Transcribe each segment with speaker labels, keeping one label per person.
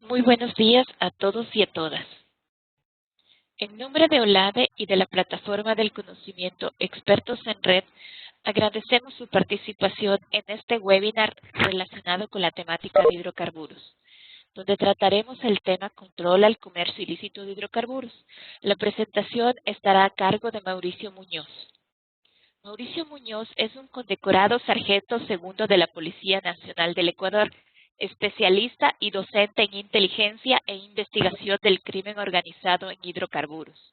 Speaker 1: Muy buenos días a todos y a todas. En nombre de OLADE y de la Plataforma del Conocimiento Expertos en Red, agradecemos su participación en este webinar relacionado con la temática de hidrocarburos, donde trataremos el tema Control al comercio ilícito de hidrocarburos. La presentación estará a cargo de Mauricio Muñoz. Mauricio Muñoz es un condecorado sargento segundo de la Policía Nacional del Ecuador, especialista y docente en inteligencia e investigación del crimen organizado en hidrocarburos.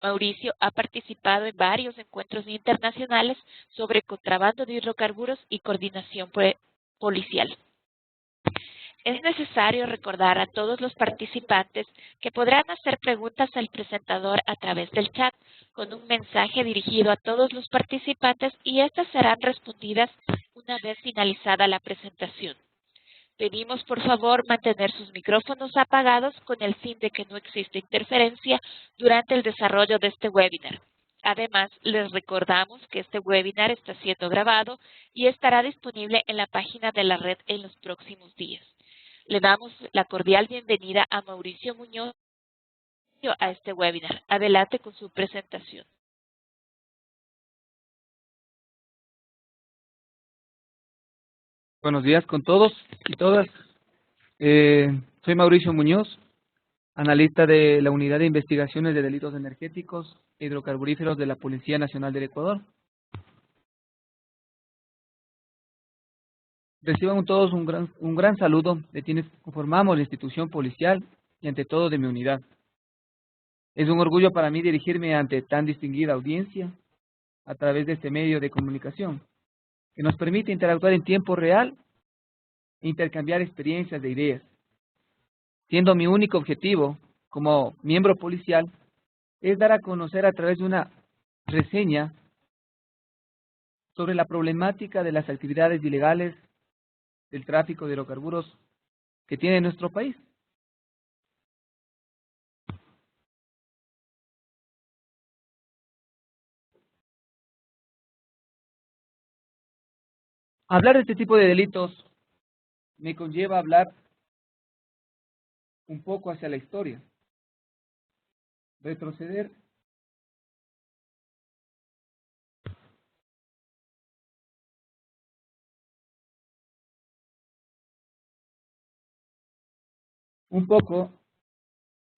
Speaker 1: Mauricio ha participado en varios encuentros internacionales sobre contrabando de hidrocarburos y coordinación policial. Es necesario recordar a todos los participantes que podrán hacer preguntas al presentador a través del chat con un mensaje dirigido a todos los participantes y estas serán respondidas una vez finalizada la presentación. Pedimos por favor mantener sus micrófonos apagados con el fin de que no exista interferencia durante el desarrollo de este webinar. Además, les recordamos que este webinar está siendo grabado y estará disponible en la página de la red en los próximos días. Le damos la cordial bienvenida a Mauricio Muñoz a este webinar. Adelante con su presentación.
Speaker 2: Buenos días con todos y todas. Soy Mauricio Muñoz, analista de la Unidad de Investigaciones de Delitos Energéticos e Hidrocarburíferos de la Policía Nacional del Ecuador. Reciban todos un gran saludo de quienes conformamos la institución policial y ante todo de mi unidad. Es un orgullo para mí dirigirme ante tan distinguida audiencia a través de este medio de comunicación, que nos permite interactuar en tiempo real e intercambiar experiencias de ideas, siendo mi único objetivo como miembro policial es dar a conocer a través de una reseña sobre la problemática de las actividades ilegales del tráfico de hidrocarburos que tiene nuestro país. Hablar de este tipo de delitos me conlleva hablar un poco hacia la historia, retroceder un poco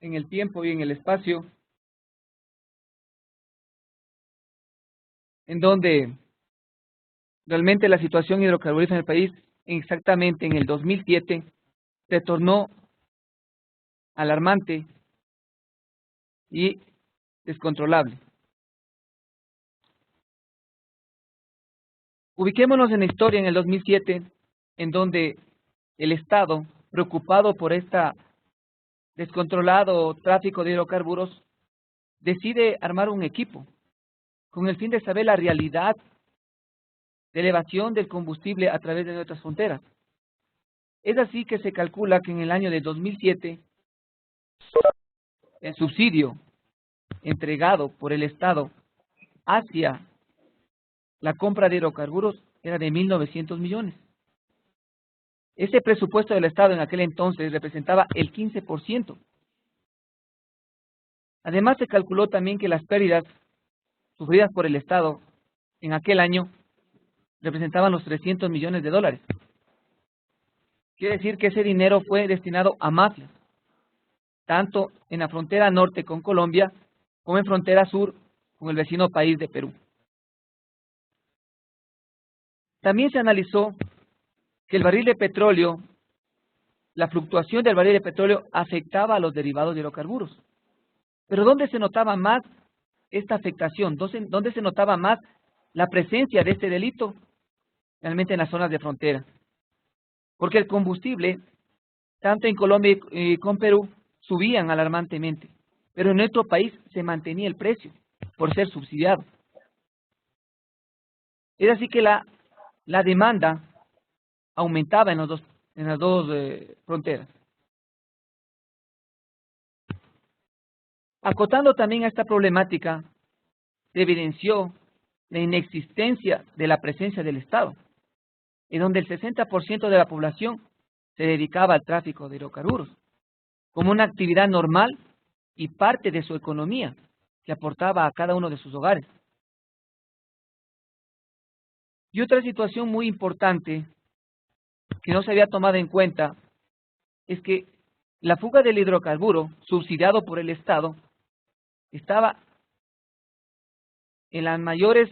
Speaker 2: en el tiempo y en el espacio en donde realmente la situación hidrocarburífera en el país exactamente en el 2007 se tornó alarmante y descontrolable. Ubiquémonos en la historia en el 2007, en donde el Estado, preocupado por este descontrolado tráfico de hidrocarburos, decide armar un equipo con el fin de saber la realidad de elevación del combustible a través de nuestras fronteras. Es así que se calcula que en el año de 2007, el subsidio entregado por el Estado hacia la compra de hidrocarburos era de 1.900 millones. Ese presupuesto del Estado en aquel entonces representaba el 15%. Además, se calculó también que las pérdidas sufridas por el Estado en aquel año representaban los 300 millones de dólares. Quiere decir que ese dinero fue destinado a mafias, tanto en la frontera norte con Colombia como en frontera sur con el vecino país de Perú. También se analizó que el barril de petróleo, la fluctuación del barril de petróleo afectaba a los derivados de hidrocarburos. Pero ¿dónde se notaba más esta afectación? ¿Dónde se notaba más la presencia de este delito? Realmente en las zonas de frontera. Porque el combustible, tanto en Colombia y con Perú, subían alarmantemente. Pero en nuestro país se mantenía el precio por ser subsidiado. Es así que la demanda aumentaba en las dos fronteras. Acotando también a esta problemática, se evidenció la inexistencia de la presencia del Estado, en donde el 60% de la población se dedicaba al tráfico de hidrocarburos. como una actividad normal y parte de su economía que aportaba a cada uno de sus hogares. Y otra situación muy importante que no se había tomado en cuenta es que la fuga del hidrocarburo, subsidiado por el Estado, estaba en las mayores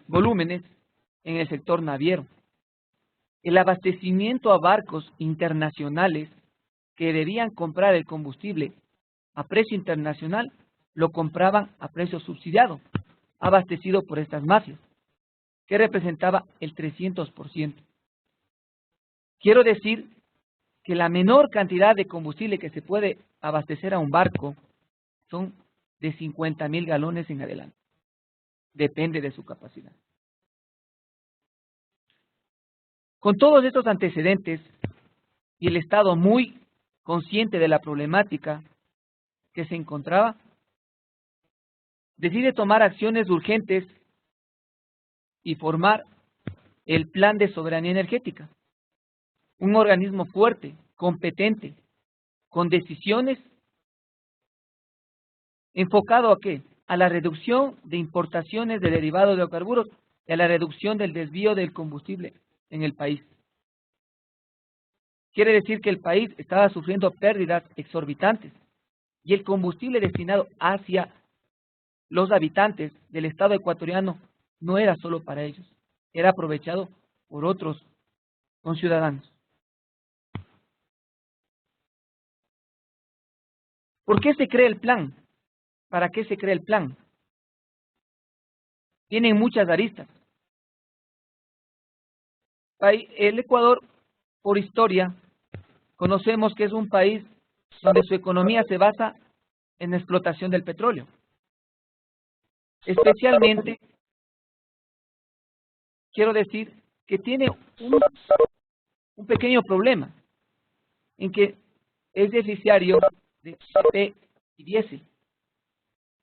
Speaker 2: volúmenes en el sector naviero. El abastecimiento a barcos internacionales que debían comprar el combustible a precio internacional, lo compraban a precio subsidiado, abastecido por estas mafias, que representaba el 300%. Quiero decir que la menor cantidad de combustible que se puede abastecer a un barco son de 50.000 galones en adelante. Depende de su capacidad. Con todos estos antecedentes y el Estado muy consciente de la problemática que se encontraba, decide tomar acciones urgentes y formar el Plan de Soberanía Energética, un organismo fuerte, competente, con decisiones enfocado ¿a qué? A la reducción de importaciones de derivados de hidrocarburos y a la reducción del desvío del combustible en el país. Quiere decir que el país estaba sufriendo pérdidas exorbitantes y el combustible destinado hacia los habitantes del Estado ecuatoriano no era solo para ellos, era aprovechado por otros conciudadanos. ¿Por qué se crea el plan? ¿Para qué se crea el plan? Tienen muchas aristas. El Ecuador, por historia, conocemos que es un país donde su economía se basa en la explotación del petróleo. Especialmente, quiero decir que tiene un pequeño problema, en que es deficitario de PP y diésel.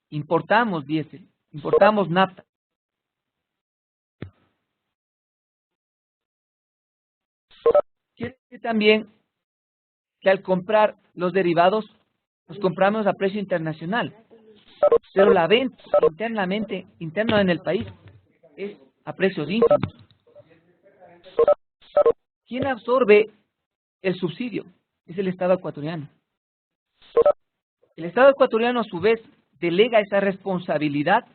Speaker 2: Importamos diésel, importamos nafta. Quiere decir también que al comprar los derivados, los compramos a precio internacional, pero la venta interna en el país, es a precios ínfimos. ¿Quién absorbe el subsidio? Es el Estado ecuatoriano. El Estado ecuatoriano, a su vez, delega esa responsabilidad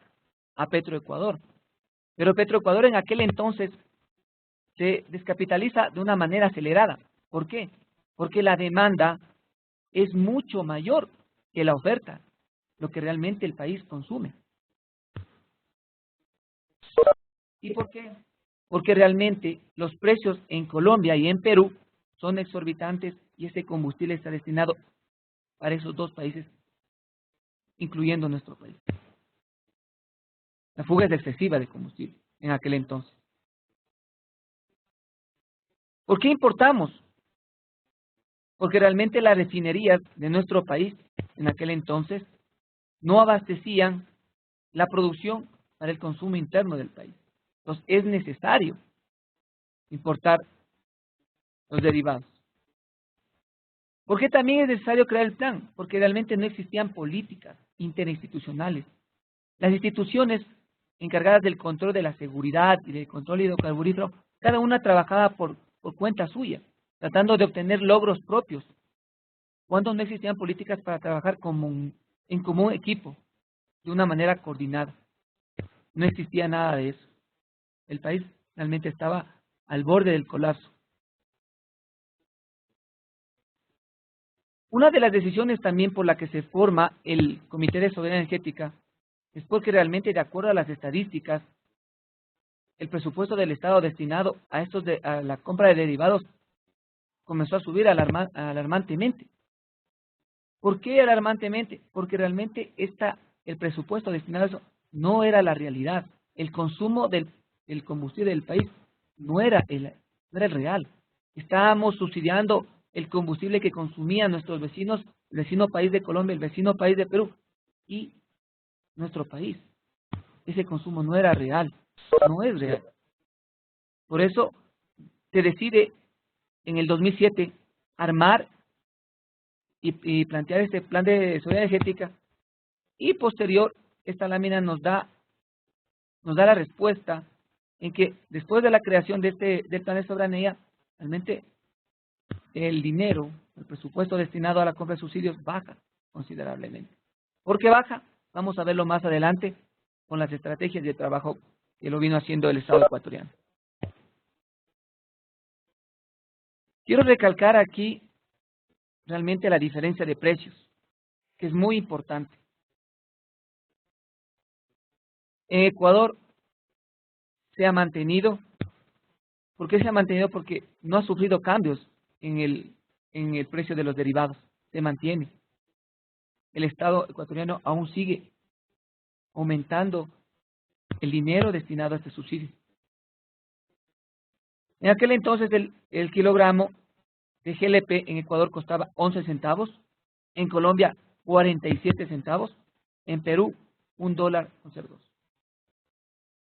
Speaker 2: a Petroecuador. Pero Petroecuador en aquel entonces se descapitaliza de una manera acelerada. ¿Por qué? Porque la demanda es mucho mayor que la oferta, lo que realmente el país consume. ¿Y por qué? Porque realmente los precios en Colombia y en Perú son exorbitantes y ese combustible está destinado para esos dos países, incluyendo nuestro país. La fuga es excesiva de combustible en aquel entonces. ¿Por qué importamos? Porque realmente las refinerías de nuestro país en aquel entonces no abastecían la producción para el consumo interno del país. Entonces es necesario importar los derivados. ¿Por qué también es necesario crear el plan? Porque realmente no existían políticas interinstitucionales. Las instituciones encargadas del control de la seguridad y del control hidrocarburífero, cada una trabajaba por cuenta suya, tratando de obtener logros propios, cuando no existían políticas para trabajar en común equipo, de una manera coordinada. No existía nada de eso. El país realmente estaba al borde del colapso. Una de las decisiones también por la que se forma el Comité de Soberanía Energética es porque realmente, de acuerdo a las estadísticas, el presupuesto del Estado destinado a la compra de derivados comenzó a subir alarmantemente. ¿Por qué alarmantemente? Porque realmente el presupuesto destinado a eso no era la realidad. El consumo del combustible del país no era el real. Estábamos subsidiando el combustible que consumían nuestros vecinos, el vecino país de Colombia, el vecino país de Perú y nuestro país. Ese consumo no era real, no es real. Por eso se decide en el 2007 armar y plantear este plan de seguridad energética. Y posterior, esta lámina nos da la respuesta en que después de la creación de del plan de soberanía, realmente el dinero, el presupuesto destinado a la compra de subsidios baja considerablemente. ¿Por qué baja? Vamos a verlo más adelante con las estrategias de trabajo que lo vino haciendo el Estado ecuatoriano. Quiero recalcar aquí realmente la diferencia de precios, que es muy importante. En Ecuador se ha mantenido. ¿Por qué se ha mantenido? Porque no ha sufrido cambios en el precio de los derivados. Se mantiene. El Estado ecuatoriano aún sigue aumentando el dinero destinado a este subsidio. En aquel entonces el kilogramo de GLP en Ecuador costaba 11 centavos, en Colombia 47 centavos, en Perú $1.02.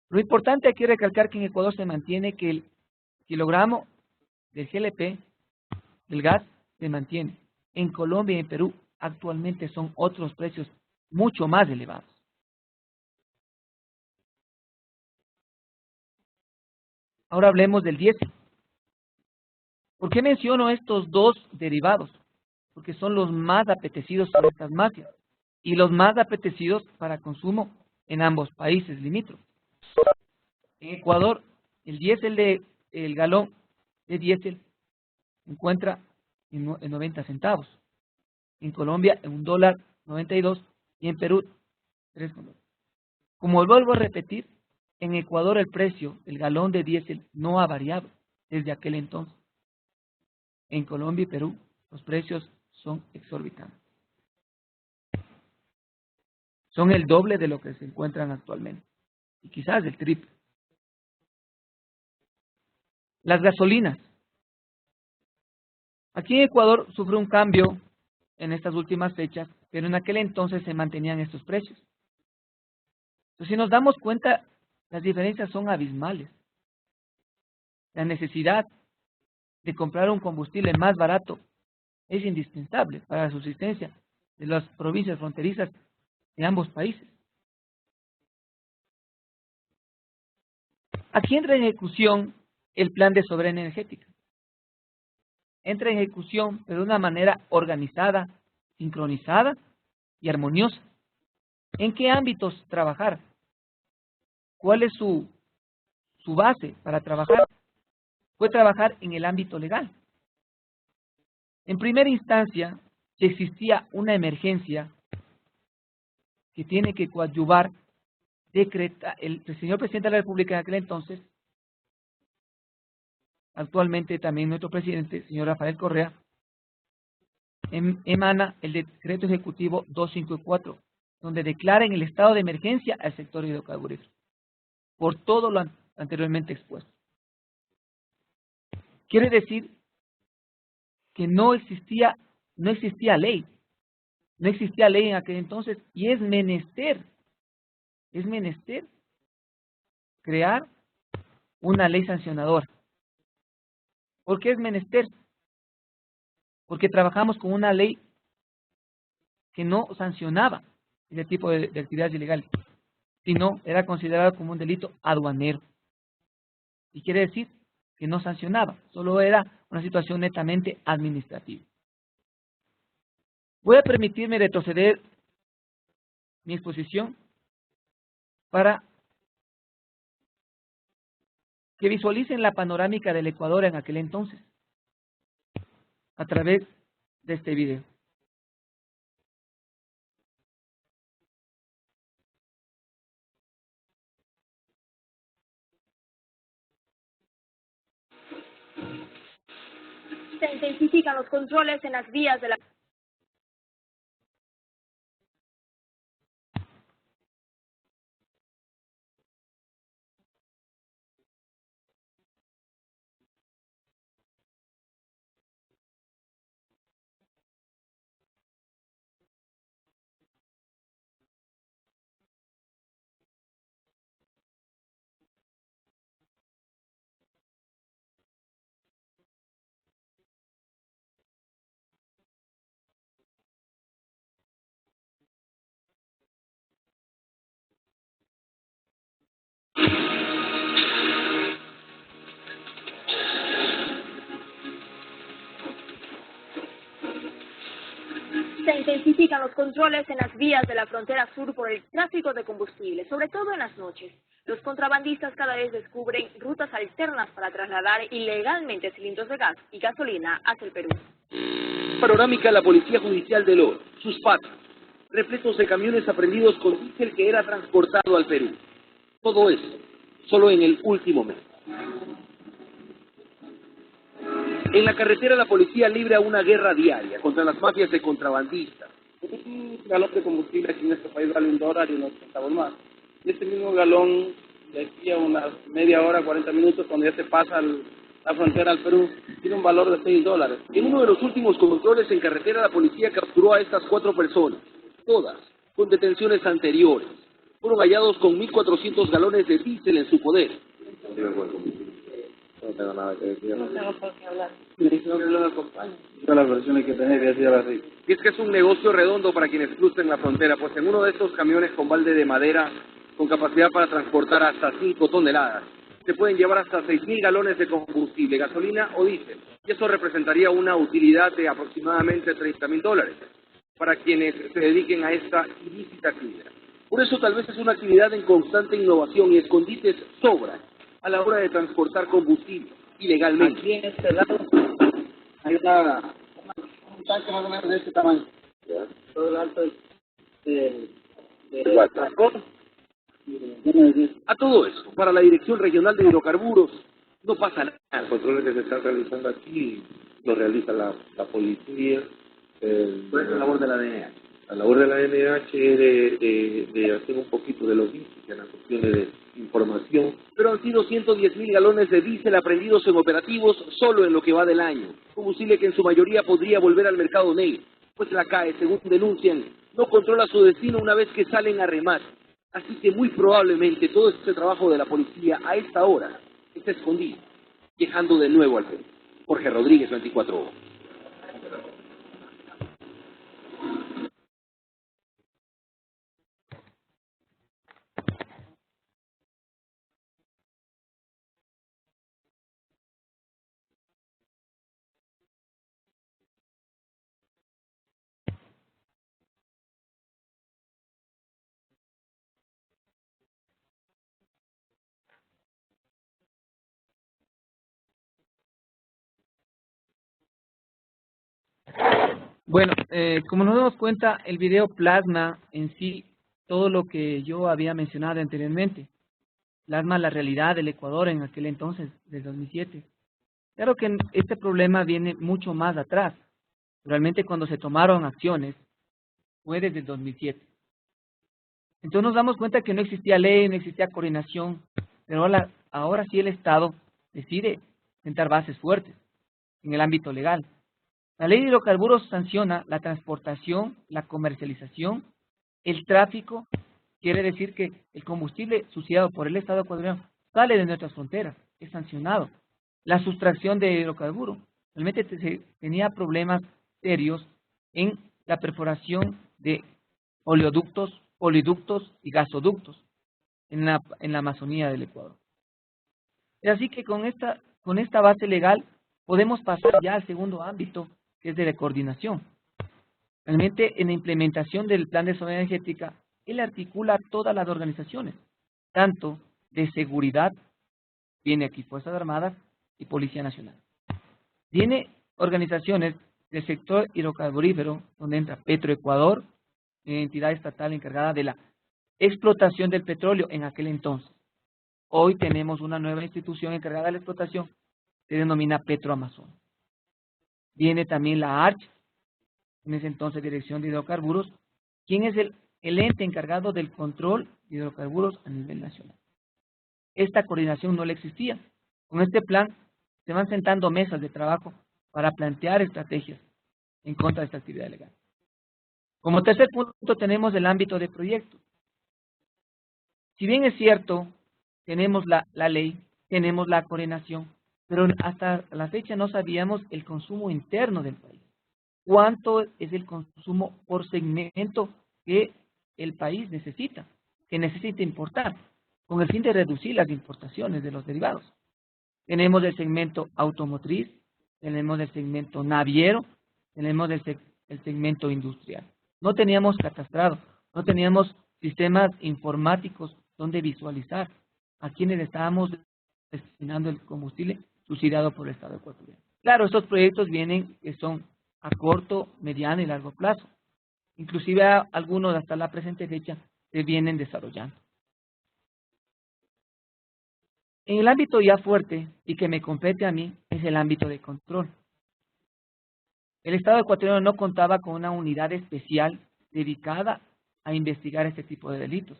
Speaker 2: Lo importante aquí es recalcar que en Ecuador se mantiene que el kilogramo del GLP, del gas, se mantiene. En Colombia y en Perú actualmente son otros precios mucho más elevados. Ahora hablemos del diésel. ¿Por qué menciono estos dos derivados? Porque son los más apetecidos por estas mafias y los más apetecidos para consumo en ambos países limítrofes. En Ecuador, el galón de diésel se encuentra en 90 centavos. En Colombia en $1.92 y en Perú 3,2. Como vuelvo a repetir, en Ecuador el precio del galón de diésel no ha variado desde aquel entonces. En Colombia y Perú los precios son exorbitantes. Son el doble de lo que se encuentran actualmente y quizás el triple. Las gasolinas. Aquí en Ecuador sufrió un cambio en estas últimas fechas, pero en aquel entonces se mantenían estos precios. Entonces, si nos damos cuenta, las diferencias son abismales. La necesidad de comprar un combustible más barato es indispensable para la subsistencia de las provincias fronterizas de ambos países. Aquí entra en ejecución el plan de soberanía energética. Entra en ejecución, pero de una manera organizada, sincronizada y armoniosa. ¿En qué ámbitos trabajar? ¿Cuál es su base para trabajar? Puede trabajar en el ámbito legal. En primera instancia, si existía una emergencia que tiene que coadyuvar, decreta el señor presidente de la República en aquel entonces, actualmente también nuestro presidente, señor Rafael Correa, emana el decreto ejecutivo 254, donde declara en el estado de emergencia al sector hidrocarburífero, por todo lo anteriormente expuesto. Quiere decir que no existía ley, no existía ley en aquel entonces, y es menester crear una ley sancionadora. ¿Por qué es menester? Porque trabajamos con una ley que no sancionaba ese tipo de actividades ilegales, sino era considerado como un delito aduanero. Y quiere decir que no sancionaba, solo era una situación netamente administrativa. Voy a permitirme retroceder mi exposición para que visualicen la panorámica del Ecuador en aquel entonces, a través de este video.
Speaker 3: Se intensifican los controles en las vías de la Se intensifican los controles en las vías de la frontera sur por el tráfico de combustible, sobre todo en las noches. Los contrabandistas cada vez descubren rutas alternas para trasladar ilegalmente cilindros de gas y gasolina hacia el Perú.
Speaker 4: Panorámica la Policía Judicial del Oro, sus patas, repletos de camiones aprendidos con diésel que era transportado al Perú. Todo esto, solo en el último mes. En la carretera la policía libra una guerra diaria contra las mafias de contrabandistas.
Speaker 5: Un galón de combustible aquí en este país vale $1 y unos centavos más. Y este mismo galón, de aquí a unas media hora, 40 minutos, cuando ya se pasa la frontera al Perú, tiene un valor de $6.
Speaker 4: En uno de los últimos controles en carretera la policía capturó a estas 4 personas, todas con detenciones anteriores. Fueron hallados con 1.400 galones de diésel en su poder.
Speaker 5: No tengo nada que decir. No tengo por qué hablar. Me dijeron que lo acompañe. Todas las versiones que tenés que decir así.
Speaker 4: Y es que es un negocio redondo para quienes cruzan la frontera, pues en uno de estos camiones con balde de madera, con capacidad para transportar hasta 5 toneladas, se pueden llevar hasta 6.000 galones de combustible, gasolina o diésel. Y eso representaría una utilidad de aproximadamente $30.000 para quienes se dediquen a esta ilícita actividad. Por eso tal vez es una actividad en constante innovación y escondites sobran a la hora de transportar combustible ilegalmente.
Speaker 5: Aquí en este lado hay un tanque más o menos de este tamaño. Todo el alto de transporte.
Speaker 4: A todo esto, para la Dirección Regional de Hidrocarburos, no pasa nada.
Speaker 6: Los controles que se están realizando aquí lo realiza la policía.
Speaker 4: ¿Cuál es la labor de la DNH?
Speaker 6: La labor de la DNH es de hacer un poquito de logística en las cuestiones de información.
Speaker 4: Pero han sido 110.000 galones de diésel aprendidos en operativos solo en lo que va del año. Combustible que en su mayoría podría volver al mercado negro, pues la CAE, según denuncian, no controla su destino una vez que salen a remate. Así que muy probablemente todo este trabajo de la policía a esta hora está escondido, dejando de nuevo al Perú. Jorge Rodríguez, 24 horas.
Speaker 2: Bueno, como nos damos cuenta, el video plasma en sí todo lo que yo había mencionado anteriormente. Plasma la realidad del Ecuador en aquel entonces, del 2007. Claro que este problema viene mucho más atrás. Realmente cuando se tomaron acciones fue desde el 2007. Entonces nos damos cuenta que no existía ley, no existía coordinación, pero ahora sí el Estado decide sentar bases fuertes en el ámbito legal. La ley de hidrocarburos sanciona la transportación, la comercialización, el tráfico. Quiere decir que el combustible subsidiado por el Estado ecuatoriano sale de nuestras fronteras, es sancionado. La sustracción de hidrocarburos. Realmente tenía problemas serios en la perforación de oleoductos, poliductos y gasoductos en la Amazonía del Ecuador. Es así que con esta base legal podemos pasar ya al segundo ámbito, que es de la coordinación. Realmente en la implementación del plan de soberanía energética, él articula todas las organizaciones, tanto de seguridad, viene aquí Fuerzas Armadas y Policía Nacional. Tiene organizaciones del sector hidrocarburífero, donde entra Petroecuador, entidad estatal encargada de la explotación del petróleo en aquel entonces. Hoy tenemos una nueva institución encargada de la explotación, se denomina Petroamazon. Viene también la ARCH, en ese entonces Dirección de Hidrocarburos, quien es el ente encargado del control de hidrocarburos a nivel nacional. Esta coordinación no le existía. Con este plan se van sentando mesas de trabajo para plantear estrategias en contra de esta actividad ilegal. Como tercer punto tenemos el ámbito de proyectos. Si bien es cierto, tenemos la ley, tenemos la coordinación, pero hasta la fecha no sabíamos el consumo interno del país. ¿Cuánto es el consumo por segmento que el país necesita, que necesita importar, con el fin de reducir las importaciones de los derivados? Tenemos el segmento automotriz, tenemos el segmento naviero, tenemos el segmento industrial. No teníamos catastrado, no teníamos sistemas informáticos donde visualizar a quienes estábamos destinando el combustible subsidiado por el Estado ecuatoriano. Claro, estos proyectos vienen que son a corto, mediano y largo plazo. Inclusive algunos hasta la presente fecha se vienen desarrollando. En el ámbito ya fuerte y que me compete a mí es el ámbito de control. El Estado ecuatoriano no contaba con una unidad especial dedicada a investigar este tipo de delitos,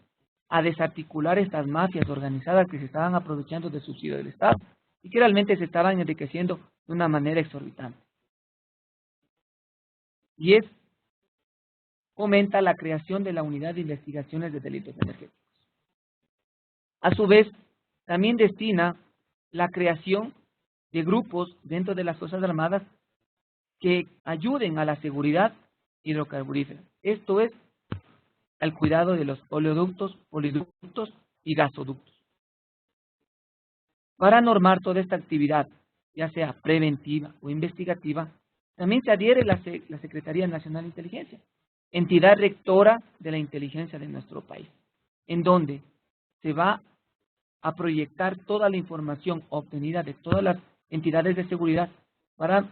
Speaker 2: a desarticular estas mafias organizadas que se estaban aprovechando del subsidio del Estado y que realmente se estaban enriqueciendo de una manera exorbitante. Y fomenta la creación de la Unidad de Investigaciones de Delitos Energéticos. A su vez, también destina la creación de grupos dentro de las Fuerzas Armadas que ayuden a la seguridad hidrocarburífera. Esto es, al cuidado de los oleoductos, poliductos y gasoductos. Para normar toda esta actividad, ya sea preventiva o investigativa, también se adhiere la Secretaría Nacional de Inteligencia, entidad rectora de la inteligencia de nuestro país, en donde se va a proyectar toda la información obtenida de todas las entidades de seguridad para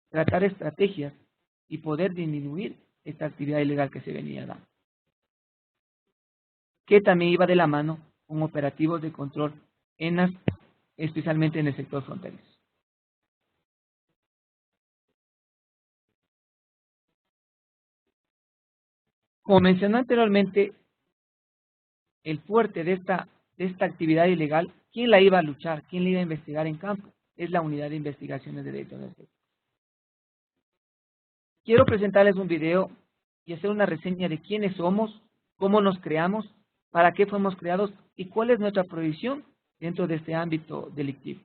Speaker 2: tratar estrategias y poder disminuir esta actividad ilegal que se venía dando, que también iba de la mano con operativos de control especialmente en el sector fronterizo. Como mencioné anteriormente, el fuerte de esta actividad ilegal, ¿quién la iba a luchar? ¿Quién la iba a investigar en campo? Es la Unidad de Investigaciones de Delitos Energéticos. Quiero presentarles un video y hacer una reseña de quiénes somos, cómo nos creamos, para qué fuimos creados y cuál es nuestra proyección dentro de este ámbito delictivo.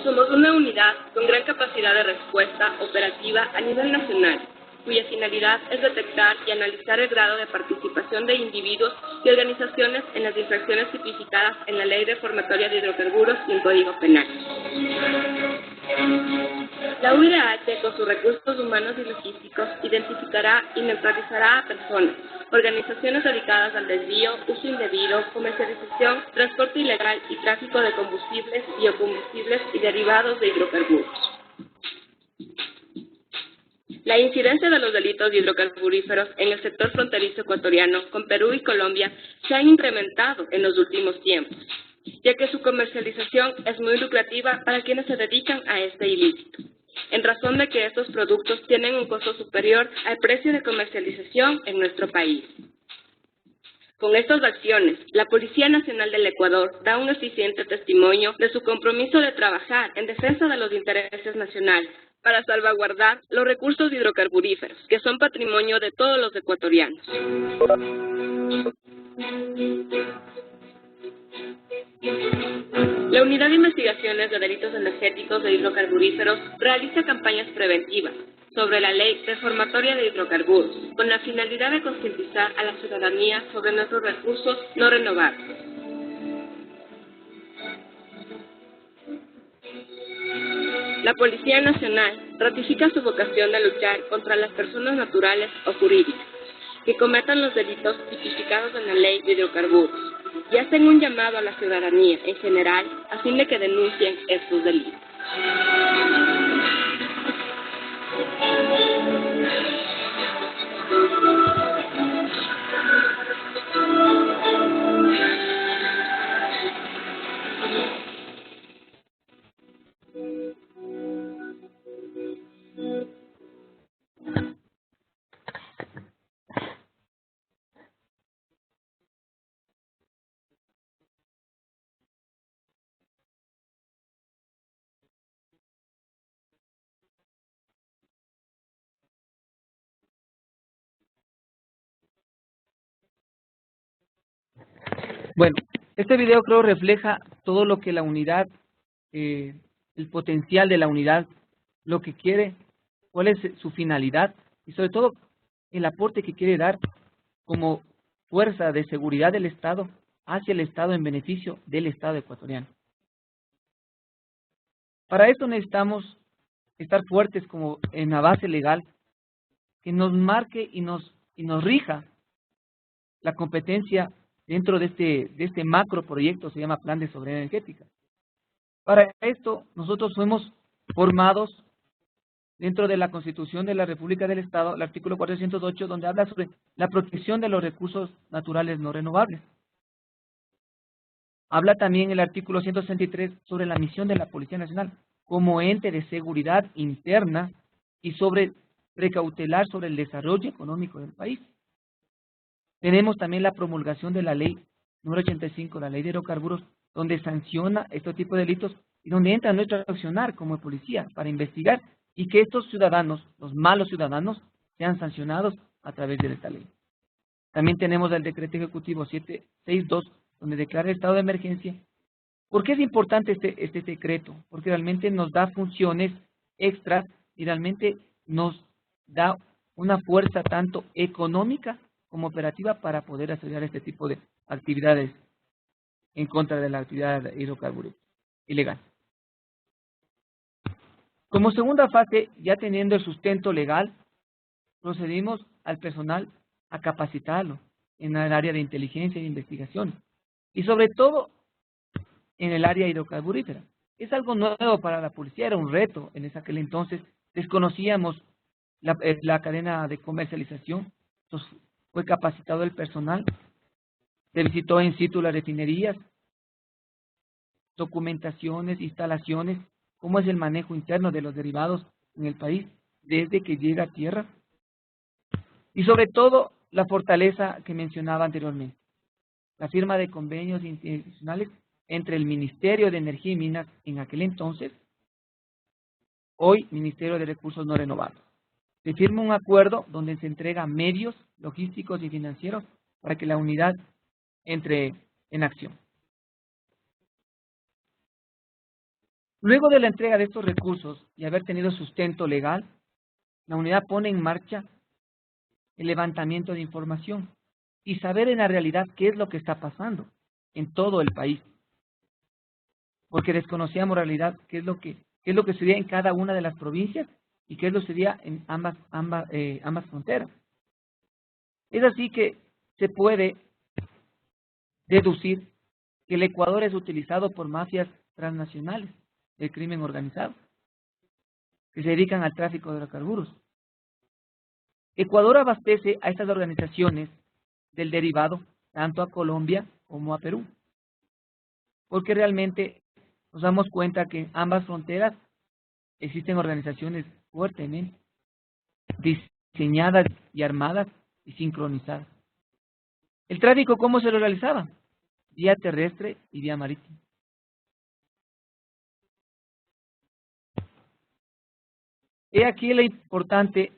Speaker 3: Somos una unidad con gran capacidad de respuesta operativa a nivel nacional, cuya finalidad es detectar y analizar el grado de participación de individuos y organizaciones en las infracciones tipificadas en la Ley Reformatoria de Hidrocarburos y el Código Penal. La UIDH, con sus recursos humanos y logísticos, identificará y neutralizará a personas, organizaciones dedicadas al desvío, uso indebido, comercialización, transporte ilegal y tráfico de combustibles, biocombustibles y derivados de hidrocarburos. La incidencia de los delitos hidrocarburíferos en el sector fronterizo ecuatoriano con Perú y Colombia se ha incrementado en los últimos tiempos, ya que su comercialización es muy lucrativa para quienes se dedican a este ilícito, en razón de que estos productos tienen un costo superior al precio de comercialización en nuestro país. Con estas acciones, la Policía Nacional del Ecuador da un eficiente testimonio de su compromiso de trabajar en defensa de los intereses nacionales para salvaguardar los recursos hidrocarburíferos, que son patrimonio de todos los ecuatorianos. La Unidad de Investigaciones de Delitos Energéticos de Hidrocarburíferos realiza campañas preventivas sobre la Ley Reformatoria de Hidrocarburos, con la finalidad de concientizar a la ciudadanía sobre nuestros recursos no renovables. La Policía Nacional ratifica su vocación de luchar contra las personas naturales o jurídicas que cometan los delitos tipificados en la Ley de Hidrocarburos,
Speaker 7: y hacen un llamado a la ciudadanía en general a fin de que denuncien estos delitos.
Speaker 2: Bueno, este video creo refleja todo lo que la unidad, el potencial de la unidad, lo que quiere, cuál es su finalidad y sobre todo el aporte que quiere dar como fuerza de seguridad del Estado hacia el Estado en beneficio del Estado ecuatoriano. Para esto necesitamos estar fuertes como en la base legal que nos marque y nos rija la competencia dentro de este macro proyecto, se llama Plan de Soberanía Energética. Para esto, nosotros fuimos formados dentro de la Constitución de la República del Estado, el artículo 408, donde habla sobre la protección de los recursos naturales no renovables. Habla también el artículo 163 sobre la misión de la Policía Nacional como ente de seguridad interna y sobre precautelar sobre el desarrollo económico del país. Tenemos también la promulgación de la ley número 85, la ley de hidrocarburos, donde sanciona este tipo de delitos y donde entra nuestro accionar como policía para investigar y que estos ciudadanos, los malos ciudadanos, sean sancionados a través de esta ley. También tenemos el decreto ejecutivo 762, donde declara el estado de emergencia. ¿Por qué es importante este decreto? Porque realmente nos da funciones extras y realmente nos da una fuerza tanto económica como operativa para poder desarrollar este tipo de actividades en contra de la actividad hidrocarburífera ilegal. Como segunda fase, ya teniendo el sustento legal, procedimos al personal a capacitarlo en el área de inteligencia e investigación y sobre todo en el área hidrocarburífera. Es algo nuevo para la policía, era un reto en aquel entonces, desconocíamos la cadena de comercialización, entonces fue capacitado el personal, se visitó in situ las refinerías, documentaciones, instalaciones, cómo es el manejo interno de los derivados en el país desde que llega a tierra y sobre todo la fortaleza que mencionaba anteriormente, la firma de convenios internacionales entre el Ministerio de Energía y Minas en aquel entonces, hoy Ministerio de Recursos No Renovables. Se firma un acuerdo donde se entrega medios logísticos y financieros para que la unidad entre en acción. Luego de la entrega de estos recursos y haber tenido sustento legal, la unidad pone en marcha el levantamiento de información y saber en la realidad qué es lo que está pasando en todo el país. Porque desconocíamos en realidad qué es lo que sucedía en cada una de las provincias y qué es lo que sucedía en ambas fronteras. Es así que se puede deducir que el Ecuador es utilizado por mafias transnacionales del crimen organizado que se dedican al tráfico de hidrocarburos. Ecuador abastece a estas organizaciones del derivado tanto a Colombia como a Perú, porque realmente nos damos cuenta que en ambas fronteras existen organizaciones fuertemente diseñadas y armadas y sincronizadas. ¿El tráfico cómo se lo realizaba? Vía terrestre y vía marítima. He aquí lo importante,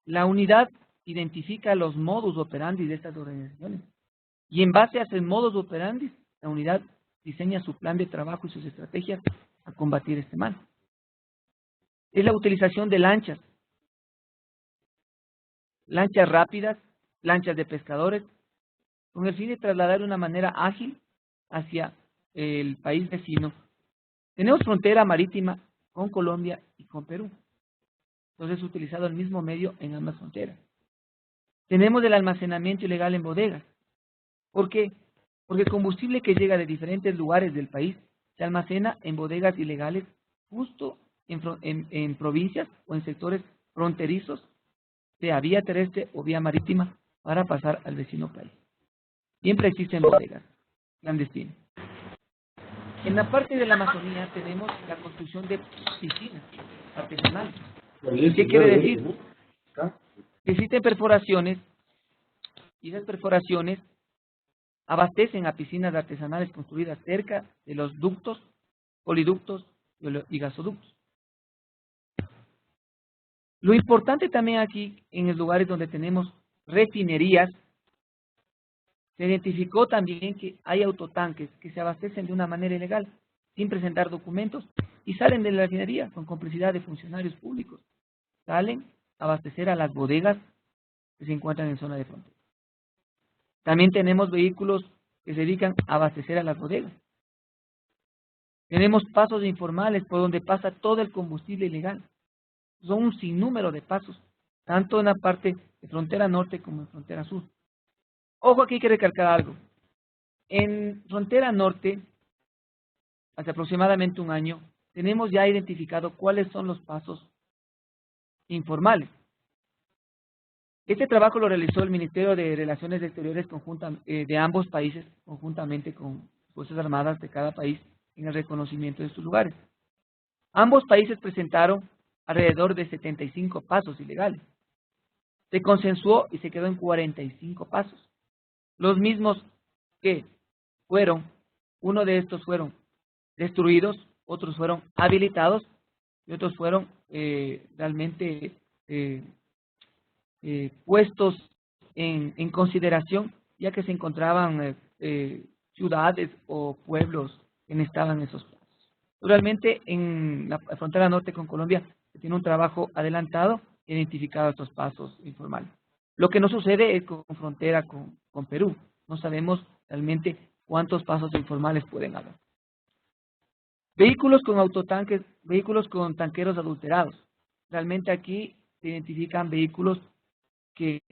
Speaker 2: la unidad identifica los modus operandi de estas organizaciones y en base a ese modus operandi, la unidad diseña su plan de trabajo y sus estrategias a combatir este mal. Es la utilización de lanchas rápidas, lanchas de pescadores, con el fin de trasladar de una manera ágil hacia el país vecino. Tenemos frontera marítima con Colombia y con Perú. Entonces es utilizado el mismo medio en ambas fronteras. Tenemos el almacenamiento ilegal en bodegas. ¿Por qué? porque el combustible que llega de diferentes lugares del país se almacena en bodegas ilegales justo en provincias o en sectores fronterizos, sea vía terrestre o vía marítima, para pasar al vecino país. Siempre existen bodegas clandestinas. En la parte de la Amazonía tenemos la construcción de piscinas artesanales. ¿Qué quiere decir? Existen perforaciones y esas perforaciones abastecen a piscinas artesanales construidas cerca de los ductos, poliductos y gasoductos. Lo importante también aquí, en los lugares donde tenemos refinerías, se identificó también que hay autotanques que se abastecen de una manera ilegal, sin presentar documentos, y salen de la refinería con complicidad de funcionarios públicos. Salen a abastecer a las bodegas que se encuentran en zona de frontera. También tenemos vehículos que se dedican a abastecer a las bodegas. Tenemos pasos informales por donde pasa todo el combustible ilegal. Son un sinnúmero de pasos, tanto en la parte de frontera norte como en frontera sur. Ojo, aquí hay que recalcar algo. En frontera norte, hace aproximadamente un año, tenemos ya identificado cuáles son los pasos informales. Este trabajo lo realizó el Ministerio de Relaciones Exteriores de ambos países, conjuntamente con Fuerzas Armadas de cada país, en el reconocimiento de estos lugares. Ambos países presentaron alrededor de 75 pasos ilegales. Se consensuó y se quedó en 45 pasos. Los mismos que uno de estos fueron destruidos, otros fueron habilitados y otros fueron realmente puestos en consideración, ya que se encontraban ciudades o pueblos que necesitaban esos pasos. Realmente en la frontera norte con Colombia se tiene un trabajo adelantado e identificado estos pasos informales. Lo que no sucede es con frontera con Perú. No sabemos realmente cuántos pasos informales pueden haber. Vehículos con autotanques, vehículos con tanqueros adulterados. Realmente aquí se identifican vehículos que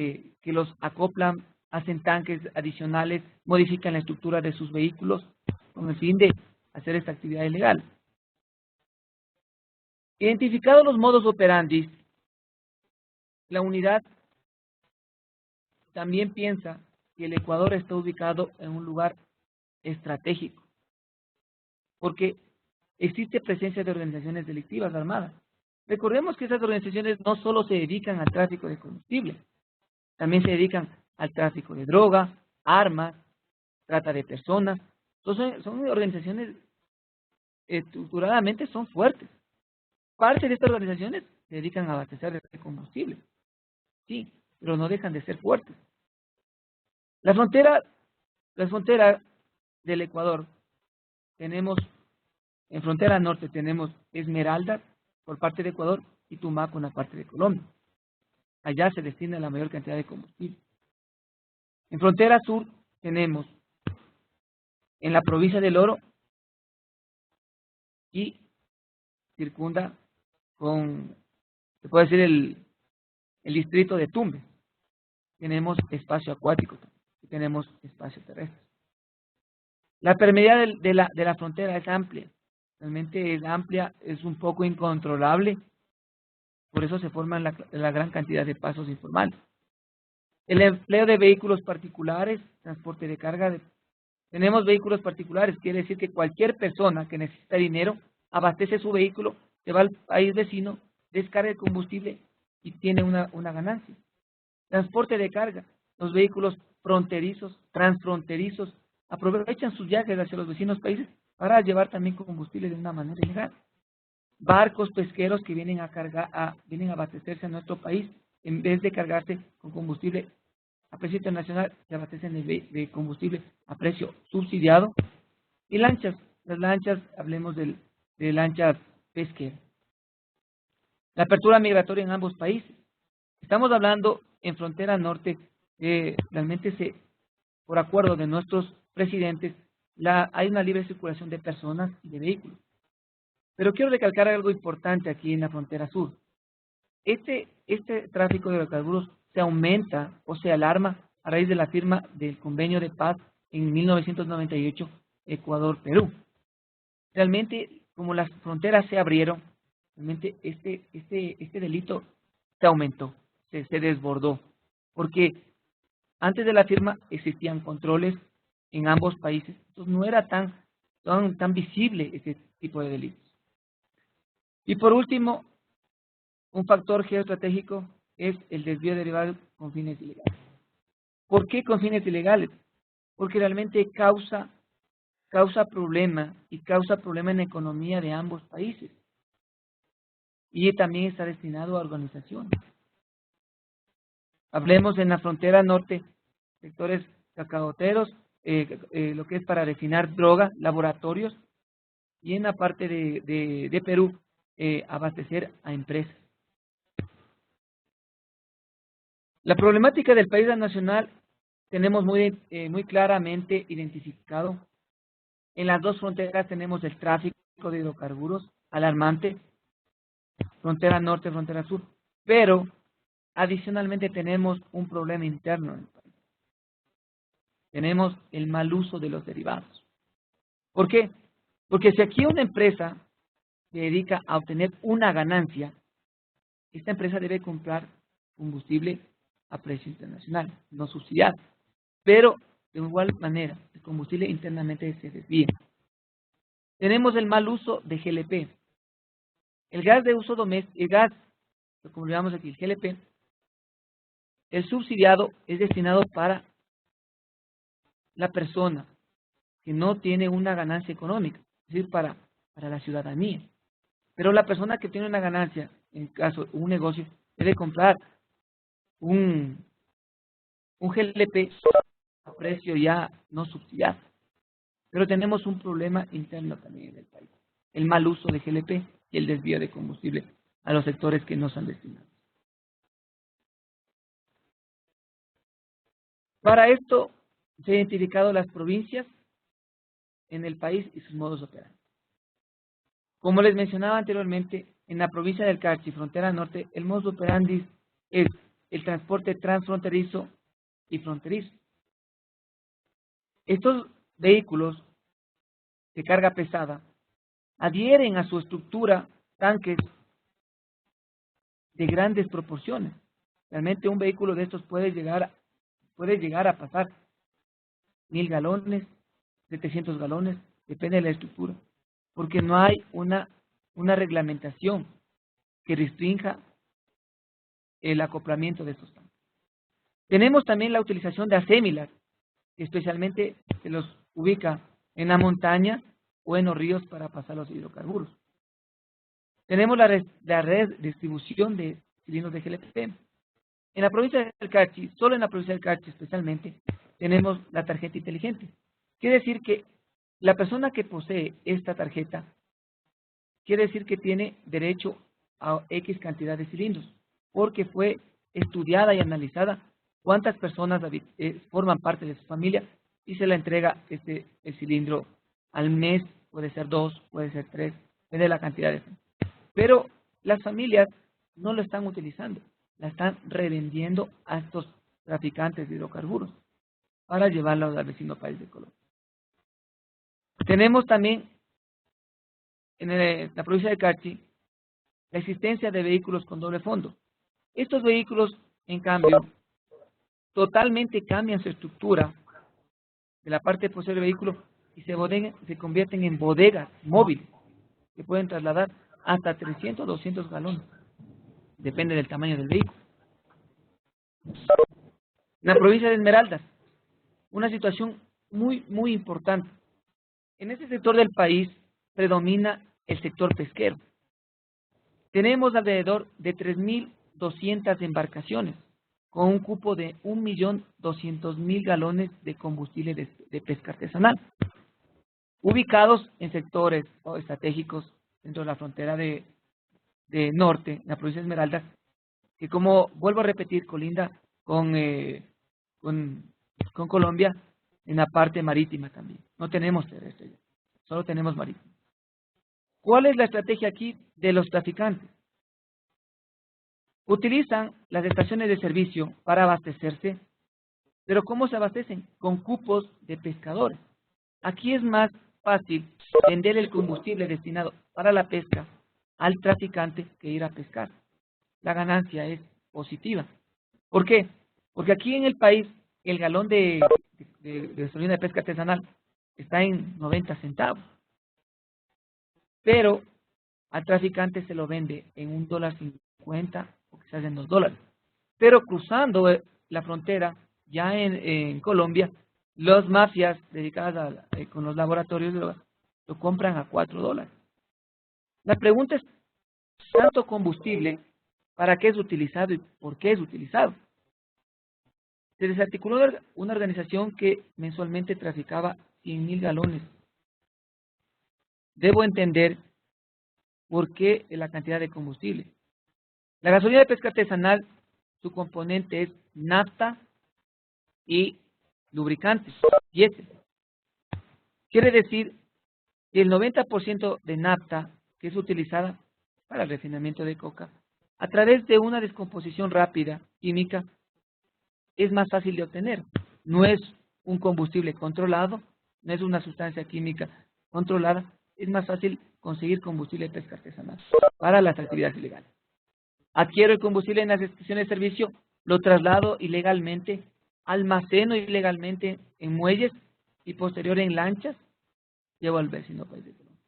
Speaker 2: los acoplan, hacen tanques adicionales, modifican la estructura de sus vehículos con el fin de hacer esta actividad ilegal. Identificados los modos operandi, la unidad también piensa que el Ecuador está ubicado en un lugar estratégico, porque existe presencia de organizaciones delictivas armadas. Recordemos que esas organizaciones no solo se dedican al tráfico de combustible, también se dedican al tráfico de drogas, armas, trata de personas. Entonces, son organizaciones estructuradamente son fuertes. Parte de estas organizaciones se dedican a abastecer de combustible, sí, pero no dejan de ser fuertes. La frontera del Ecuador, tenemos, en frontera norte tenemos Esmeraldas por parte de Ecuador y Tumaco en la parte de Colombia. Allá se destina la mayor cantidad de combustible. En frontera sur tenemos en la provincia del Oro y circunda con, se puede decir, el distrito de Tumbes. Tenemos espacio acuático y tenemos espacio terrestre. La permeabilidad de la frontera es amplia. Realmente es amplia, es un poco incontrolable. Por eso se forman la gran cantidad de pasos informales. El empleo de vehículos particulares, transporte de carga. Tenemos vehículos particulares, quiere decir que cualquier persona que necesita dinero abastece su vehículo, se va al país vecino, descarga el combustible y tiene una ganancia. Transporte de carga. Los vehículos fronterizos, transfronterizos, aprovechan sus viajes hacia los vecinos países para llevar también combustible de una manera ilegal. Barcos pesqueros que vienen a abastecerse a nuestro país, en vez de cargarse con combustible a precio internacional, se abastecen de combustible a precio subsidiado. Y lanchas, las lanchas, hablemos de lanchas pesqueras. La apertura migratoria en ambos países. Estamos hablando en frontera norte, realmente por acuerdo de nuestros presidentes, hay una libre circulación de personas y de vehículos. Pero quiero recalcar algo importante aquí en la frontera sur. Este tráfico de hidrocarburos se aumenta o se alarma a raíz de la firma del convenio de paz en 1998 Ecuador-Perú. Realmente, como las fronteras se abrieron, realmente este delito se aumentó, se desbordó, porque antes de la firma existían controles en ambos países, entonces no era tan visible ese tipo de delitos. Y por último, un factor geoestratégico es el desvío derivado con fines ilegales. ¿Por qué con fines ilegales? Porque realmente causa problema en la economía de ambos países. Y también está destinado a organizaciones. Hablemos en la frontera norte, sectores cacaoteros, lo que es para refinar droga, laboratorios, y en la parte de Perú, abastecer a empresas. La problemática del país nacional tenemos muy claramente identificado. En las dos fronteras tenemos el tráfico de hidrocarburos alarmante, frontera norte, frontera sur, pero adicionalmente tenemos un problema interno en el país. Tenemos el mal uso de los derivados. ¿Por qué? Porque si aquí una empresa se dedica a obtener una ganancia, esta empresa debe comprar combustible a precio internacional, no subsidiado. Pero, de igual manera, el combustible internamente se desvía. Tenemos el mal uso de GLP. El gas de uso doméstico, el gas, como le llamamos aquí, el GLP, el subsidiado es destinado para la persona que no tiene una ganancia económica, es decir, para la ciudadanía. Pero la persona que tiene una ganancia, en caso de un negocio, debe comprar un GLP a precio ya no subsidiado. Pero tenemos un problema interno también en el país, el mal uso de GLP y el desvío de combustible a los sectores que no son destinados. Para esto se han identificado las provincias en el país y sus modos operandi. Como les mencionaba anteriormente, en la provincia del Carchi, frontera norte, el modus operandi es el transporte transfronterizo y fronterizo. Estos vehículos de carga pesada adhieren a su estructura tanques de grandes proporciones. Realmente un vehículo de estos puede llegar a pasar 1000 galones, 700 galones, depende de la estructura, porque no hay una reglamentación que restrinja el acoplamiento de estos tanques. Tenemos también la utilización de asémilas, que especialmente se los ubica en la montaña o en los ríos para pasar los hidrocarburos. Tenemos la red de distribución de cilindros de GLP. En la provincia del Carchi, solo en la provincia del Carchi especialmente, tenemos la tarjeta inteligente. Quiere decir que la persona que posee esta tarjeta, quiere decir que tiene derecho a X cantidad de cilindros, porque fue estudiada y analizada cuántas personas forman parte de su familia y se le entrega el cilindro al mes, puede ser 2, puede ser 3, depende de la cantidad de cilindros. Pero las familias no lo están utilizando, la están revendiendo a estos traficantes de hidrocarburos para llevarlos al vecino país de Colombia. Tenemos también en la provincia de Carchi la existencia de vehículos con doble fondo. Estos vehículos, en cambio, totalmente cambian su estructura de la parte posterior del vehículo y se convierten en bodegas móviles que pueden trasladar hasta 300 o 200 galones. Depende del tamaño del vehículo. En la provincia de Esmeraldas, una situación muy importante. En este sector del país predomina el sector pesquero. Tenemos alrededor de 3.200 embarcaciones con un cupo de 1.200.000 galones de combustible de pesca artesanal, ubicados en sectores estratégicos dentro de la frontera de norte, en la provincia de Esmeraldas, que, como vuelvo a repetir, colinda con Colombia en la parte marítima también. No tenemos terrestre, solo tenemos marítimo. ¿Cuál es la estrategia aquí de los traficantes? Utilizan las estaciones de servicio para abastecerse Pero ¿cómo se abastecen? Con cupos de pescadores. Aquí es más fácil vender el combustible destinado para la pesca al traficante que ir a pescar. La ganancia es positiva. ¿Por qué? Porque aquí en el país el galón de gasolina de pesca artesanal está en 90 centavos. Pero al traficante se lo vende en $1.50 o quizás en $2. Pero cruzando la frontera, ya en Colombia, las mafias dedicadas con los laboratorios de drogas lo compran a $4. La pregunta es, ¿tanto combustible para qué es utilizado y por qué es utilizado? Se desarticuló una organización que mensualmente traficaba 100.000 galones. Debo entender por qué la cantidad de combustible. La gasolina de pesca artesanal, su componente es nafta y lubricantes, diésel. Quiere decir que el 90% de nafta que es utilizada para el refinamiento de coca, a través de una descomposición rápida, química, es más fácil de obtener. No es un combustible controlado, no es una sustancia química controlada, es más fácil conseguir combustible de pesca artesanal para las actividades ilegales. Adquiero el combustible en las estaciones de servicio, lo traslado ilegalmente, almaceno ilegalmente en muelles y posterior en lanchas, llevo al vecino país de Colombia.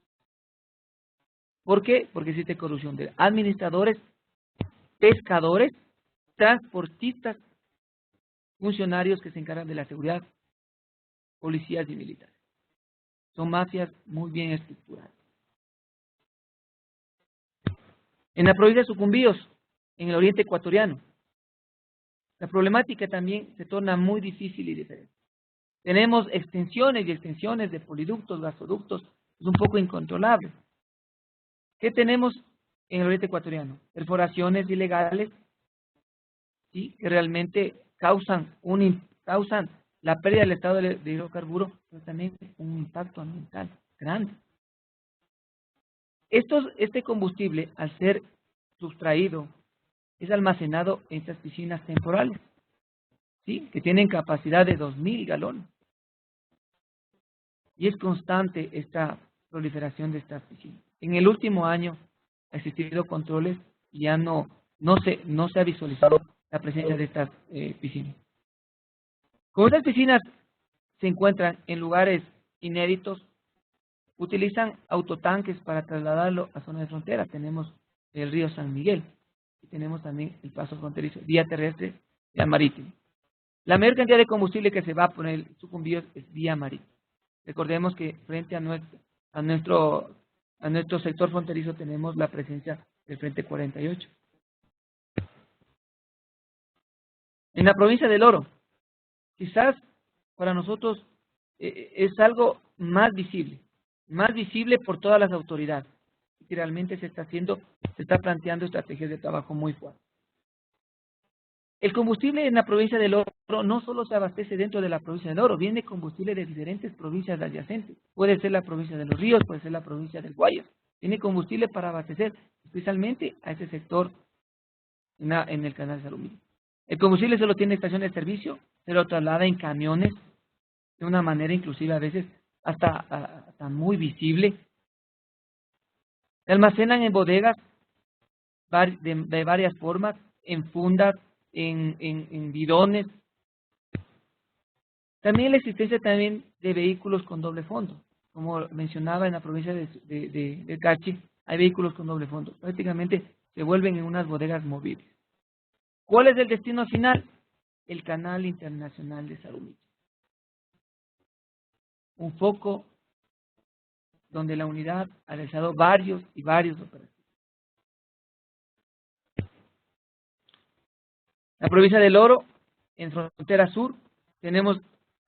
Speaker 2: ¿Por qué? Porque existe corrupción de administradores, pescadores, transportistas, funcionarios que se encargan de la seguridad, policías y militares. Son mafias muy bien estructuradas. En la provincia de Sucumbíos, en el oriente ecuatoriano, la problemática también se torna muy difícil y diferente. Tenemos extensiones y extensiones de poliductos, gasoductos, es un poco incontrolable. ¿Qué tenemos en el oriente ecuatoriano? Perforaciones ilegales, ¿sí?, que realmente causan la pérdida del estado de hidrocarburo, pero también un impacto ambiental grande. Este combustible, al ser sustraído, es almacenado en estas piscinas temporales, ¿sí?, que tienen capacidad de 2.000 galones. Y es constante esta proliferación de estas piscinas. En el último año ha existido controles y ya no se ha visualizado la presencia de estas piscinas. Como estas piscinas se encuentran en lugares inéditos, utilizan autotanques para trasladarlo a zonas de frontera. Tenemos el río San Miguel y tenemos también el paso fronterizo, vía terrestre y vía marítimo. La mayor cantidad de combustible que se va a poner Sucumbíos es vía marítimo. Recordemos que frente a nuestro sector fronterizo tenemos la presencia del Frente 48. En la provincia del Oro, quizás para nosotros es algo más visible por todas las autoridades. Y realmente se está planteando estrategias de trabajo muy fuertes. El combustible en la provincia del Oro no solo se abastece dentro de la provincia del Oro, viene combustible de diferentes provincias adyacentes. Puede ser la provincia de Los Ríos, puede ser la provincia del Guayas. Tiene combustible para abastecer especialmente a ese sector en el canal Salumí. El combustible solo tiene estaciones de servicio, se lo traslada en camiones de una manera inclusive a veces hasta muy visible. Se almacenan en bodegas de varias formas, en fundas, en bidones. También la existencia también de vehículos con doble fondo. Como mencionaba en la provincia de Cachi, hay vehículos con doble fondo. Prácticamente se vuelven en unas bodegas movibles. ¿Cuál es el destino final? El Canal Internacional de Sarumichi. Un foco donde la unidad ha realizado varios operaciones. La provincia del Oro, en frontera sur, tenemos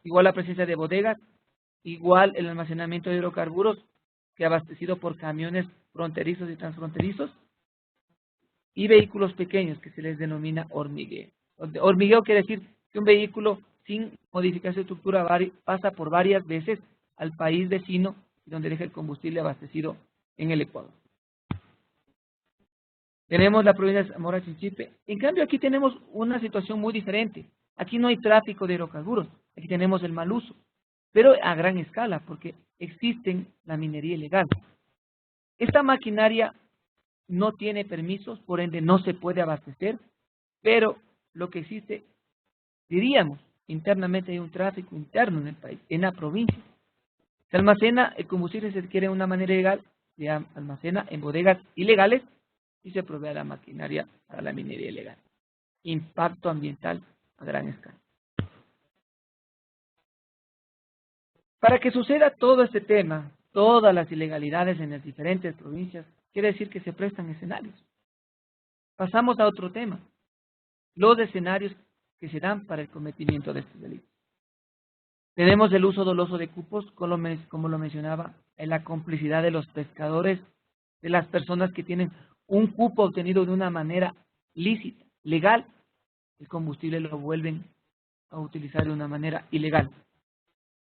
Speaker 2: igual la presencia de bodegas, igual el almacenamiento de hidrocarburos, que abastecido por camiones fronterizos y transfronterizos, y vehículos pequeños que se les denomina hormigueo. Hormigueo quiere decir que un vehículo sin modificación de estructura pasa por varias veces al país vecino donde deja el combustible abastecido en el Ecuador. Tenemos la provincia de Zamora Chinchipe. En cambio, aquí tenemos una situación muy diferente. Aquí no hay tráfico de hidrocarburos, aquí tenemos el mal uso, pero a gran escala, porque existen la minería ilegal. Esta maquinaria no tiene permisos, por ende no se puede abastecer, pero lo que existe, diríamos, internamente hay un tráfico interno en el país, en la provincia. Se almacena el combustible, se adquiere de una manera ilegal, se almacena en bodegas ilegales y se provee a la maquinaria para la minería ilegal. Impacto ambiental a gran escala. Para que suceda todo este tema, todas las ilegalidades en las diferentes provincias, quiere decir que se prestan escenarios. Pasamos a otro tema, los escenarios que se dan para el cometimiento de estos delitos. Tenemos el uso doloso de cupos, como lo mencionaba, en la complicidad de los pescadores, de las personas que tienen un cupo obtenido de una manera lícita, legal, el combustible lo vuelven a utilizar de una manera ilegal.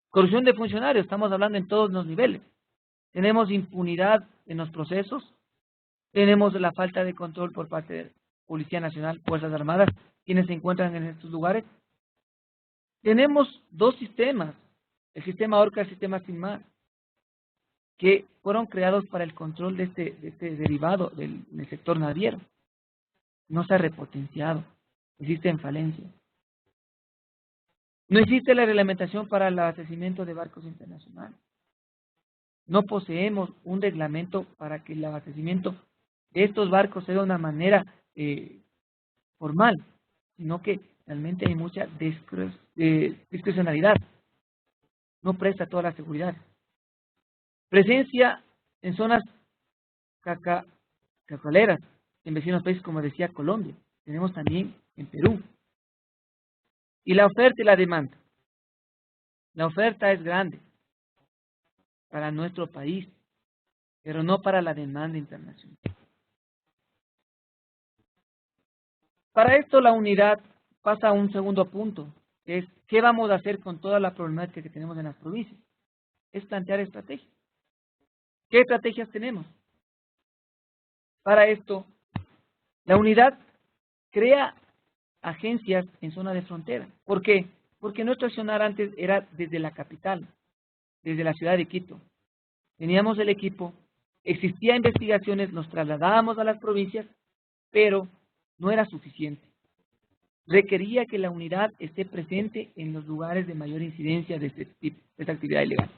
Speaker 2: Corrupción de funcionarios, estamos hablando en todos los niveles. Tenemos impunidad en los procesos, tenemos la falta de control por parte de Policía Nacional, Fuerzas Armadas, quienes se encuentran en estos lugares. Tenemos dos sistemas, el sistema ORCA y el sistema SINMAR, que fueron creados para el control de este derivado del sector naviero. No se ha repotenciado, existen falencias. No existe la reglamentación para el abastecimiento de barcos internacionales. No poseemos un reglamento para que el abastecimiento de estos barcos sea de una manera formal, sino que realmente hay mucha discrecionalidad. No presta toda la seguridad. Presencia en zonas cacaleras, en vecinos países como decía Colombia. Tenemos también en Perú. Y la oferta y la demanda. La oferta es grande para nuestro país, pero no para la demanda internacional. Para esto la unidad pasa a un segundo punto, que es ¿qué vamos a hacer con toda la problemática que tenemos en las provincias? Es plantear estrategias. ¿Qué estrategias tenemos? Para esto, la unidad crea agencias en zona de frontera. ¿Por qué? Porque nuestro accionar antes era desde la capital, desde la ciudad de Quito. Teníamos el equipo, existían investigaciones, nos trasladábamos a las provincias, pero no era suficiente. Requería que la unidad esté presente en los lugares de mayor incidencia de esta actividad ilegal.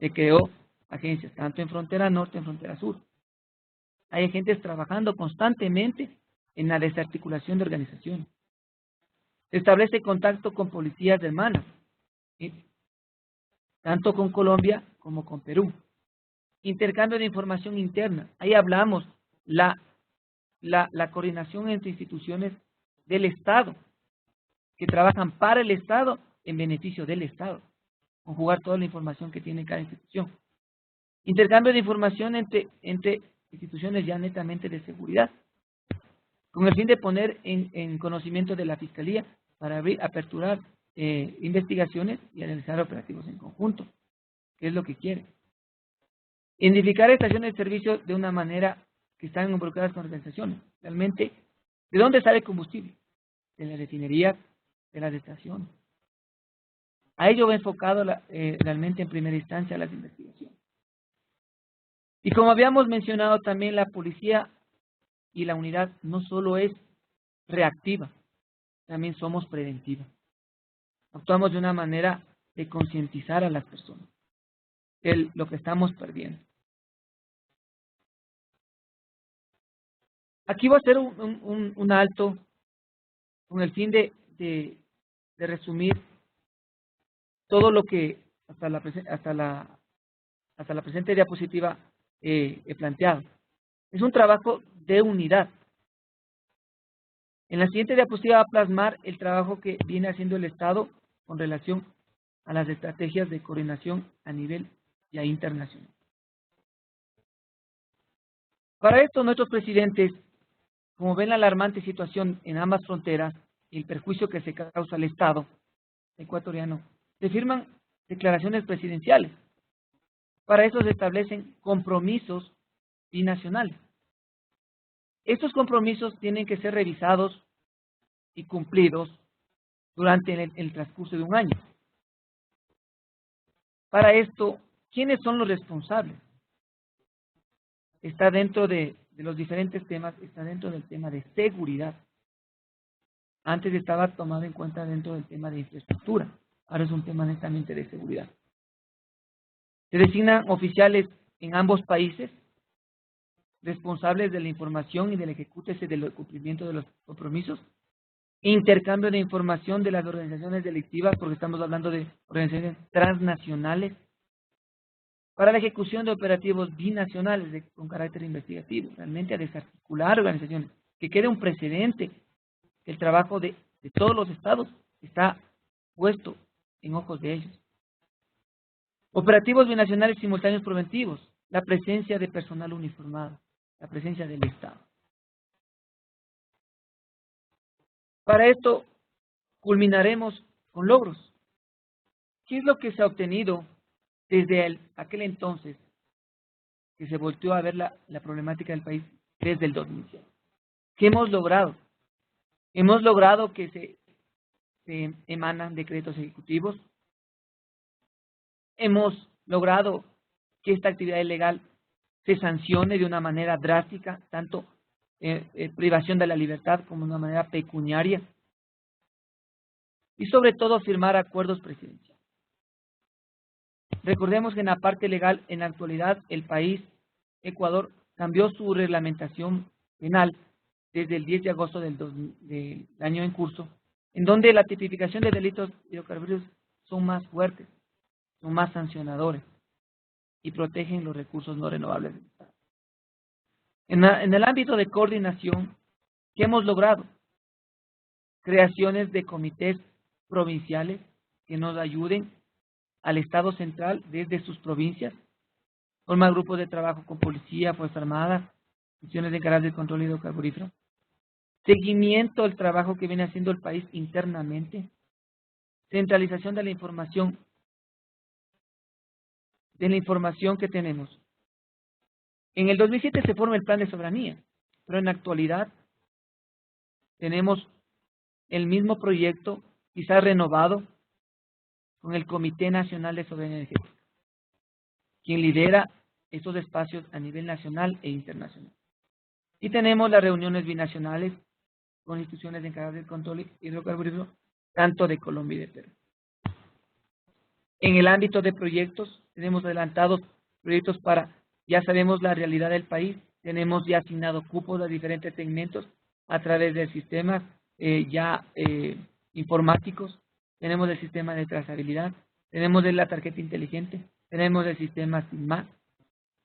Speaker 2: Se creó agencias, tanto en frontera norte, en frontera sur. Hay agentes trabajando constantemente en la desarticulación de organizaciones. Se establece contacto con policías hermanas, ¿sí? Tanto con Colombia como con Perú. Intercambio de información interna. Ahí hablamos la coordinación entre instituciones del Estado, que trabajan para el Estado en beneficio del Estado, conjugar toda la información que tiene cada institución. Intercambio de información entre instituciones ya netamente de seguridad, con el fin de poner en conocimiento de la Fiscalía para aperturar investigaciones y realizar operativos en conjunto, que es lo que quiere. Identificar estaciones de servicio de una manera que están involucradas con organizaciones. Realmente, ¿de dónde sale el combustible? De la refinería, de las estaciones. A ello va enfocado realmente en primera instancia las investigaciones. Y como habíamos mencionado también, la policía y la unidad no solo es reactiva, también somos preventiva. Actuamos de una manera de concientizar a las personas de lo que estamos perdiendo. Aquí voy a hacer un alto con el fin de resumir todo lo que hasta la presente diapositiva he planteado. Es un trabajo de unidad. En la siguiente diapositiva va a plasmar el trabajo que viene haciendo el Estado con relación a las estrategias de coordinación a nivel ya internacional. Para esto, nuestros presidentes, como ven la alarmante situación en ambas fronteras y el perjuicio que se causa al Estado ecuatoriano, se firman declaraciones presidenciales. Para eso se establecen compromisos binacionales. Estos compromisos tienen que ser revisados y cumplidos durante el transcurso de un año. Para esto, ¿quiénes son los responsables? Está dentro de los diferentes temas, está dentro del tema de seguridad. Antes estaba tomado en cuenta dentro del tema de infraestructura, ahora es un tema netamente de seguridad. Se designan oficiales en ambos países responsables de la información y del ejecútese del cumplimiento de los compromisos, intercambio de información de las organizaciones delictivas, porque estamos hablando de organizaciones transnacionales, para la ejecución de operativos binacionales con carácter investigativo, realmente a desarticular organizaciones, que quede un precedente. El trabajo de todos los estados está puesto en ojos de ellos. Operativos binacionales simultáneos preventivos, la presencia de personal uniformado, la presencia del Estado. Para esto, culminaremos con logros. ¿Qué es lo que se ha obtenido desde aquel entonces que se volteó a ver la problemática del país desde el 2007? ¿Qué hemos logrado? Hemos logrado que se emanan decretos ejecutivos. Hemos logrado que esta actividad ilegal se sancione de una manera drástica, tanto privación de la libertad como de una manera pecuniaria. Y sobre todo firmar acuerdos presidenciales. Recordemos que en la parte legal, en la actualidad, el país, Ecuador, cambió su reglamentación penal desde el 10 de agosto del año en curso, en donde la tipificación de delitos hidrocarburíferos son más fuertes, son más sancionadores y protegen los recursos no renovables del Estado. En el ámbito de coordinación, ¿qué hemos logrado? Creaciones de comités provinciales que nos ayuden al Estado central desde sus provincias, forma grupos de trabajo con policía, Fuerzas Armadas, funciones encargadas del control hidrocarburífero, seguimiento al trabajo que viene haciendo el país internamente, centralización de la información que tenemos. En el 2007 se forma el Plan de Soberanía, pero en la actualidad tenemos el mismo proyecto, quizás renovado, con el Comité Nacional de Soberanía Energética, quien lidera estos espacios a nivel nacional e internacional. Y tenemos las reuniones binacionales con instituciones encargadas del control hidrocarburífero, tanto de Colombia y de Perú. En el ámbito de proyectos, tenemos adelantados proyectos ya sabemos la realidad del país, tenemos ya asignado cupos a diferentes segmentos a través de sistemas informáticos, tenemos el sistema de trazabilidad, tenemos la tarjeta inteligente, tenemos el sistema SIMAC.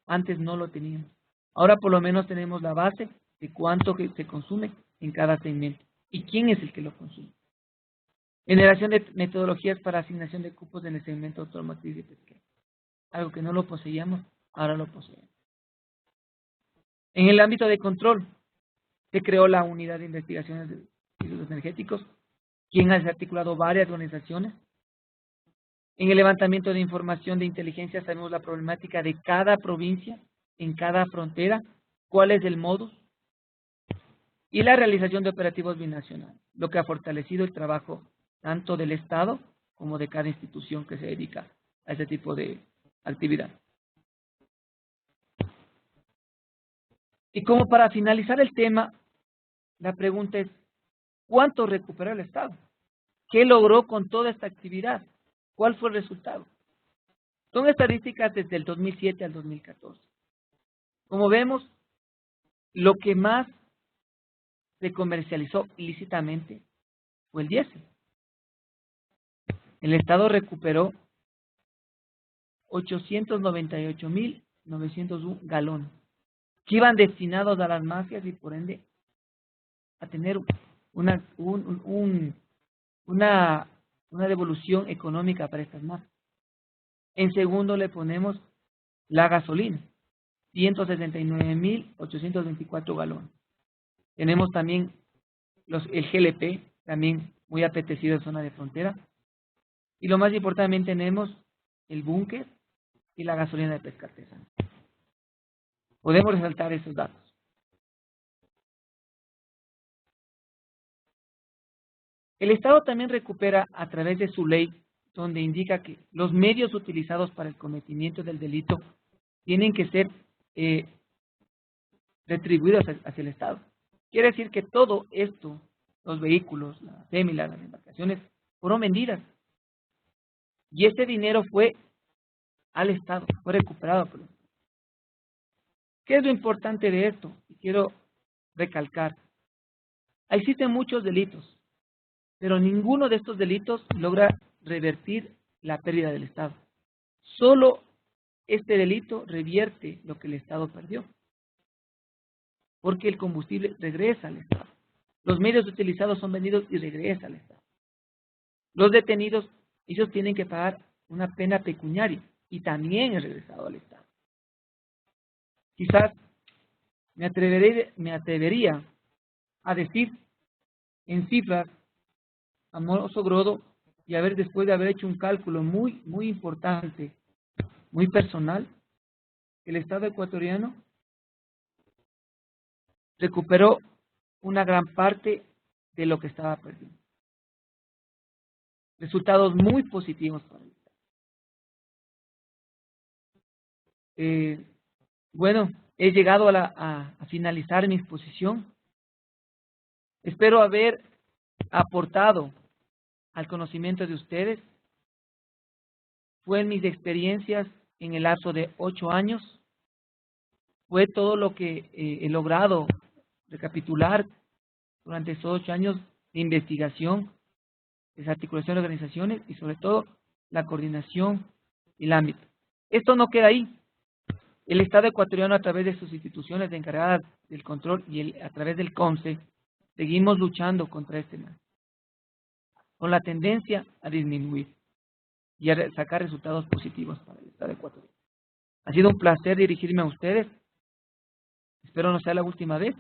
Speaker 2: Antes no lo teníamos. Ahora por lo menos tenemos la base de cuánto que se consume en cada segmento y quién es el que lo consume. Generación de metodologías para asignación de cupos en el segmento automotriz y pesquero. Algo que no lo poseíamos, ahora lo poseemos. En el ámbito de control, se creó la unidad de investigaciones de residuos energéticos, quien ha articulado varias organizaciones. En el levantamiento de información de inteligencia sabemos la problemática de cada provincia, en cada frontera, cuál es el modus, y la realización de operativos binacionales, lo que ha fortalecido el trabajo tanto del Estado como de cada institución que se dedica a ese tipo de actividad. Y como para finalizar el tema, la pregunta es, ¿cuánto recuperó el Estado? ¿Qué logró con toda esta actividad? ¿Cuál fue el resultado? Son estadísticas desde el 2007 al 2014. Como vemos, lo que más se comercializó ilícitamente fue el diésel. El Estado recuperó 898.901 galones que iban destinados a las mafias y por ende a tener una devolución económica para estas mafias. En segundo le ponemos la gasolina, 169.824 galones. Tenemos también el GLP, también muy apetecido en zona de frontera. Y lo más importante, tenemos el búnker y la gasolina de pesca artesana. Podemos resaltar esos datos. El Estado también recupera a través de su ley, donde indica que los medios utilizados para el cometimiento del delito tienen que ser retribuidos hacia el Estado. Quiere decir que todo esto, los vehículos, la fémila, las embarcaciones, fueron vendidas. Y ese dinero fue al Estado, fue recuperado por el Estado. ¿Qué es lo importante de esto? Y quiero recalcar. Existen muchos delitos, pero ninguno de estos delitos logra revertir la pérdida del Estado. Solo este delito revierte lo que el Estado perdió, porque el combustible regresa al Estado. Los medios utilizados son vendidos y regresa al Estado. Los detenidos, ellos tienen que pagar una pena pecuniaria y también es regresado al Estado. Quizás me atrevería a decir en cifras, a modo grosso, y después de haber hecho un cálculo muy importante, muy personal, el Estado ecuatoriano recuperó una gran parte de lo que estaba perdiendo. Resultados muy positivos para el Estado. Bueno, he llegado a finalizar mi exposición. Espero haber aportado al conocimiento de ustedes. Fue en mis experiencias en el lapso de 8 años. Fue todo lo que he logrado recapitular durante esos 8 años de investigación, desarticulación de organizaciones y sobre todo la coordinación y el ámbito. Esto no queda ahí. El Estado ecuatoriano, a través de sus instituciones encargadas del control y a través del CONCE, seguimos luchando contra este mal, con la tendencia a disminuir y a sacar resultados positivos para el Estado ecuatoriano. Ha sido un placer dirigirme a ustedes. Espero no sea la última vez.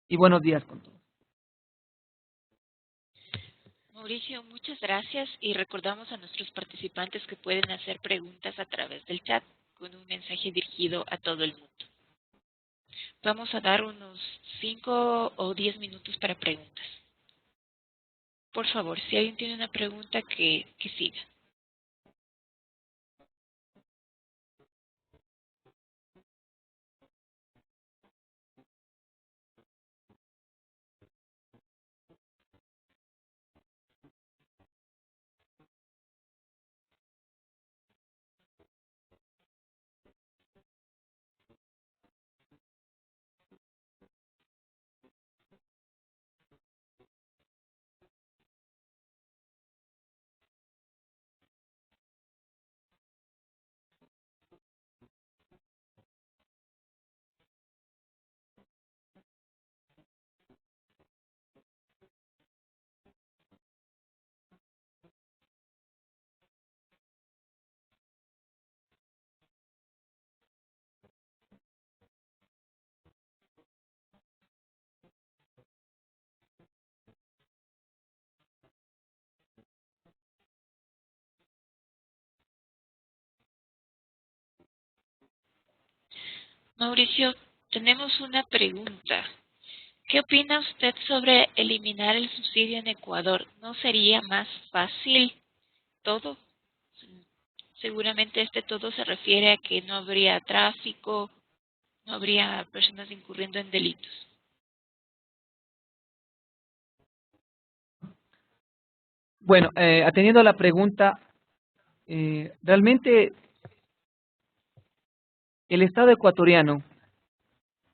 Speaker 2: Y buenos días con todos.
Speaker 1: Mauricio, muchas gracias y recordamos a nuestros participantes que pueden hacer preguntas a través del chat con un mensaje dirigido a todo el mundo. Vamos a dar unos 5 o 10 minutos para preguntas. Por favor, si alguien tiene una pregunta, que siga. Mauricio, tenemos una pregunta. ¿Qué opina usted sobre eliminar el subsidio en Ecuador? ¿No sería más fácil todo? Seguramente todo se refiere a que no habría tráfico, no habría personas incurriendo en delitos.
Speaker 2: Bueno, atendiendo a la pregunta, realmente el Estado ecuatoriano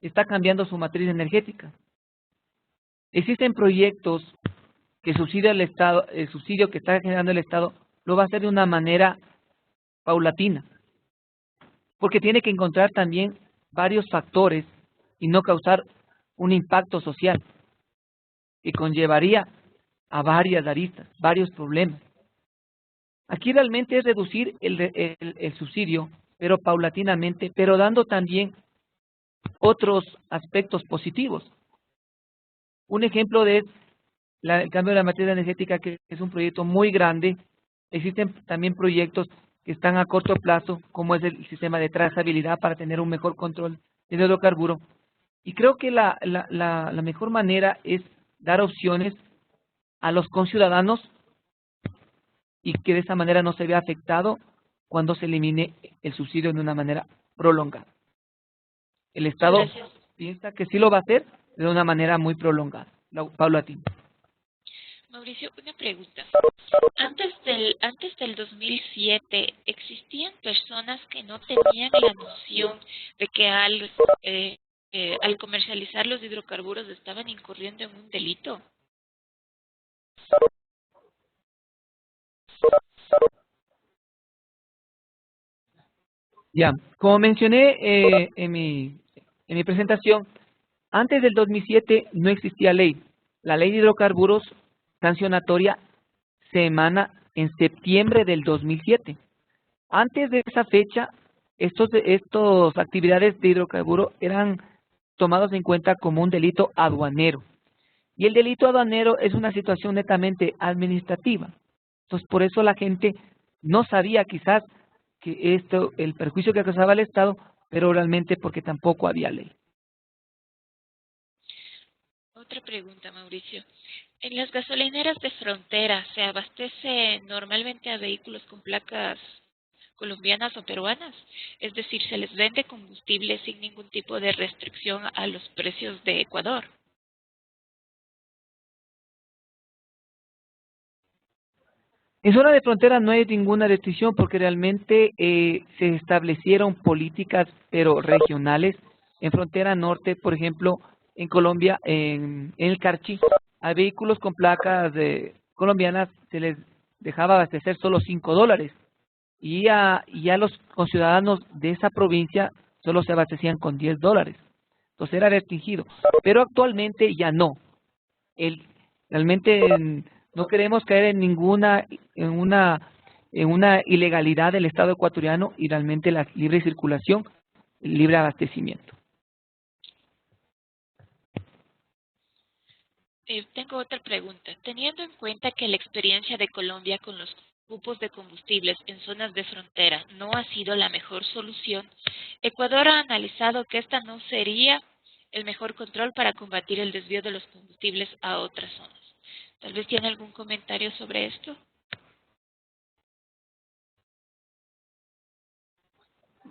Speaker 2: está cambiando su matriz energética. Existen proyectos que subsidia el Estado, el subsidio que está generando el Estado lo va a hacer de una manera paulatina, porque tiene que encontrar también varios factores y no causar un impacto social que conllevaría a varias aristas, varios problemas. Aquí realmente es reducir el subsidio, pero paulatinamente, pero dando también otros aspectos positivos. Un ejemplo de el cambio de la matriz energética, que es un proyecto muy grande. Existen también proyectos que están a corto plazo, como es el sistema de trazabilidad para tener un mejor control del hidrocarburo. Y creo que la mejor manera es dar opciones a los conciudadanos y que de esa manera no se vea afectado cuando se elimine el subsidio de una manera prolongada. El Estado
Speaker 1: Gracias.
Speaker 2: piensa que sí lo va a hacer de una manera muy prolongada, paulatina.
Speaker 1: Mauricio, una pregunta. Antes del 2007, ¿existían personas que no tenían la noción de que al comercializar los hidrocarburos estaban incurriendo en un delito?
Speaker 2: Ya, como mencioné en mi presentación, antes del 2007 no existía ley. La ley de hidrocarburos sancionatoria se emana en septiembre del 2007. Antes de esa fecha, estos actividades de hidrocarburo eran tomados en cuenta como un delito aduanero. Y el delito aduanero es una situación netamente administrativa. Entonces, por eso la gente no sabía quizás que el perjuicio que causaba el Estado, pero realmente porque tampoco había ley.
Speaker 1: Otra pregunta, Mauricio. ¿En las gasolineras de frontera se abastece normalmente a vehículos con placas colombianas o peruanas? Es decir, ¿se les vende combustible sin ningún tipo de restricción a los precios de Ecuador?
Speaker 2: En zona de frontera no hay ninguna restricción porque realmente se establecieron políticas, pero regionales. En frontera norte, por ejemplo, en Colombia, en el Carchi, a vehículos con placas colombianas se les dejaba abastecer solo $5. Y a los conciudadanos de esa provincia solo se abastecían con $10. Entonces era restringido. Pero actualmente ya no. Realmente no queremos caer en una ilegalidad del Estado ecuatoriano y realmente la libre circulación, el libre abastecimiento.
Speaker 1: Tengo otra pregunta. Teniendo en cuenta que la experiencia de Colombia con los cupos de combustibles en zonas de frontera no ha sido la mejor solución, Ecuador ha analizado que esta no sería el mejor control para combatir el desvío de los combustibles a otras zonas. Tal vez tiene algún comentario sobre esto.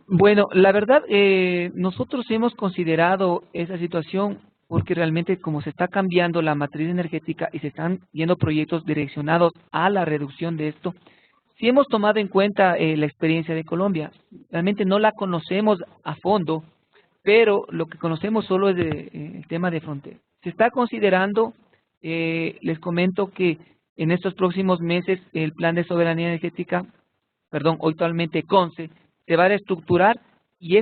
Speaker 2: Bueno, la verdad, nosotros hemos considerado esa situación porque realmente como se está cambiando la matriz energética y se están viendo proyectos direccionados a la reducción de esto, sí hemos tomado en cuenta la experiencia de Colombia. Realmente no la conocemos a fondo, pero lo que conocemos solo es el tema de frontera. Se está considerando, les comento que en estos próximos meses el plan de soberanía energética, actualmente CONCE, se va a reestructurar y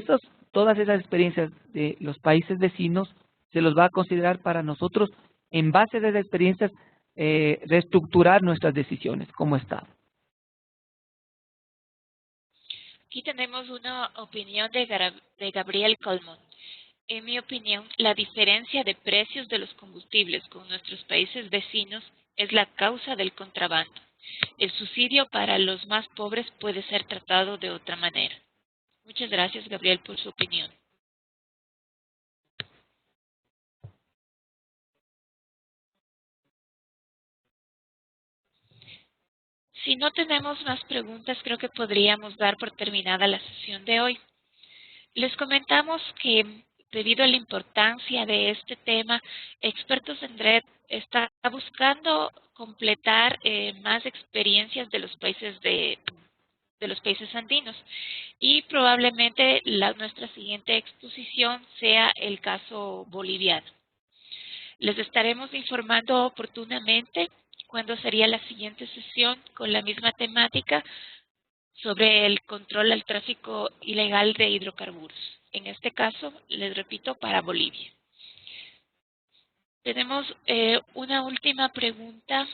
Speaker 2: todas esas experiencias de los países vecinos se los va a considerar para nosotros, en base de esas experiencias, reestructurar nuestras decisiones como Estado.
Speaker 1: Aquí tenemos una opinión de Gabriel Colmont. En mi opinión, la diferencia de precios de los combustibles con nuestros países vecinos es la causa del contrabando. El subsidio para los más pobres puede ser tratado de otra manera. Muchas gracias, Gabriel, por su opinión. Si no tenemos más preguntas, creo que podríamos dar por terminada la sesión de hoy. Les comentamos que, debido a la importancia de este tema, Expertos en Red está buscando completar más experiencias de los países andinos y probablemente nuestra siguiente exposición sea el caso boliviano. Les estaremos informando oportunamente cuándo sería la siguiente sesión con la misma temática sobre el control al tráfico ilegal de hidrocarburos. En este caso, les repito, para Bolivia. Tenemos una última pregunta.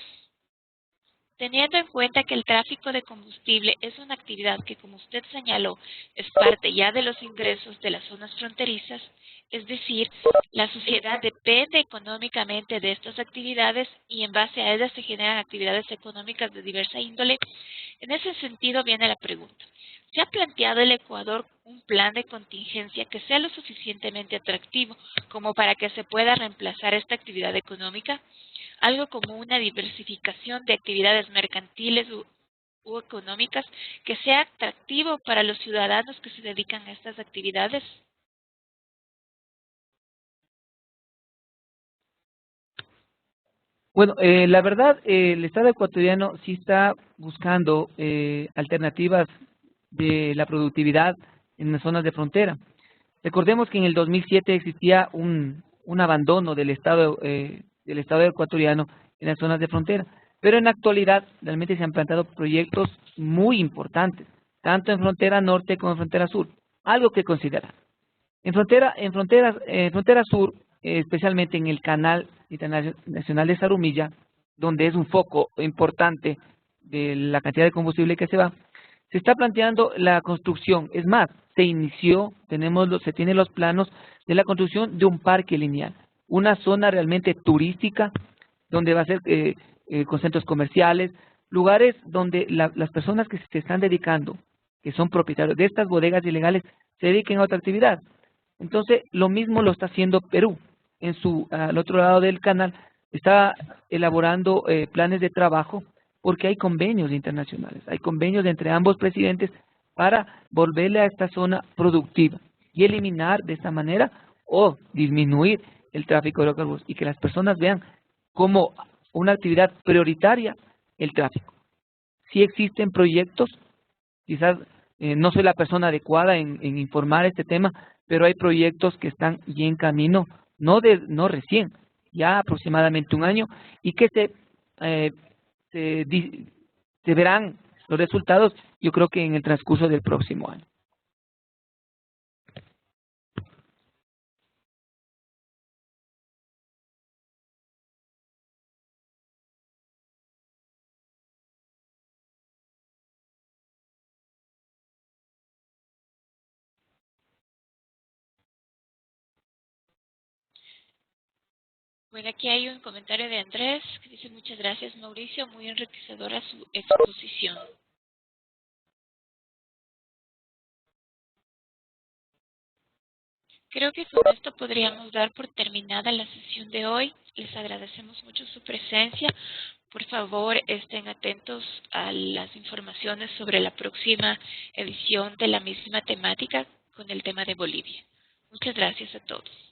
Speaker 1: Teniendo en cuenta que el tráfico de combustible es una actividad que, como usted señaló, es parte ya de los ingresos de las zonas fronterizas, es decir, la sociedad depende económicamente de estas actividades y en base a ellas se generan actividades económicas de diversa índole. En ese sentido viene la pregunta. ¿Se ha planteado el Ecuador un plan de contingencia que sea lo suficientemente atractivo como para que se pueda reemplazar esta actividad económica? algo como una diversificación de actividades mercantiles u económicas que sea atractivo para los ciudadanos que se dedican a estas actividades?
Speaker 2: Bueno, la verdad, el Estado ecuatoriano sí está buscando alternativas de la productividad en las zonas de frontera. Recordemos que en el 2007 existía un abandono del Estado ecuatoriano en las zonas de frontera, pero en la actualidad realmente se han plantado proyectos muy importantes, tanto en frontera norte como en frontera sur, algo que considerar. En frontera sur, especialmente en el Canal Internacional de Zarumilla, donde es un foco importante de la cantidad de combustible que se va, se está planteando la construcción. Es más, se tienen los planos de la construcción de un parque lineal, una zona realmente turística, donde va a ser con centros comerciales, lugares donde las personas que se están dedicando, que son propietarios de estas bodegas ilegales, se dediquen a otra actividad. Entonces, lo mismo lo está haciendo Perú. Al otro lado del canal, está elaborando planes de trabajo porque hay convenios internacionales, hay convenios entre ambos presidentes para volverle a esta zona productiva y eliminar de esta manera o disminuir el tráfico de hidrocarburos y que las personas vean como una actividad prioritaria el tráfico. Sí existen proyectos, quizás no soy la persona adecuada en informar este tema, pero hay proyectos que están ya en camino, no recién, ya aproximadamente un año, y que se verán los resultados, yo creo que en el transcurso del próximo año.
Speaker 1: Bueno, aquí hay un comentario de Andrés que dice: muchas gracias, Mauricio, muy enriquecedora su exposición. Creo que con esto podríamos dar por terminada la sesión de hoy. Les agradecemos mucho su presencia. Por favor, estén atentos a las informaciones sobre la próxima edición de la misma temática con el tema de Bolivia. Muchas gracias a todos.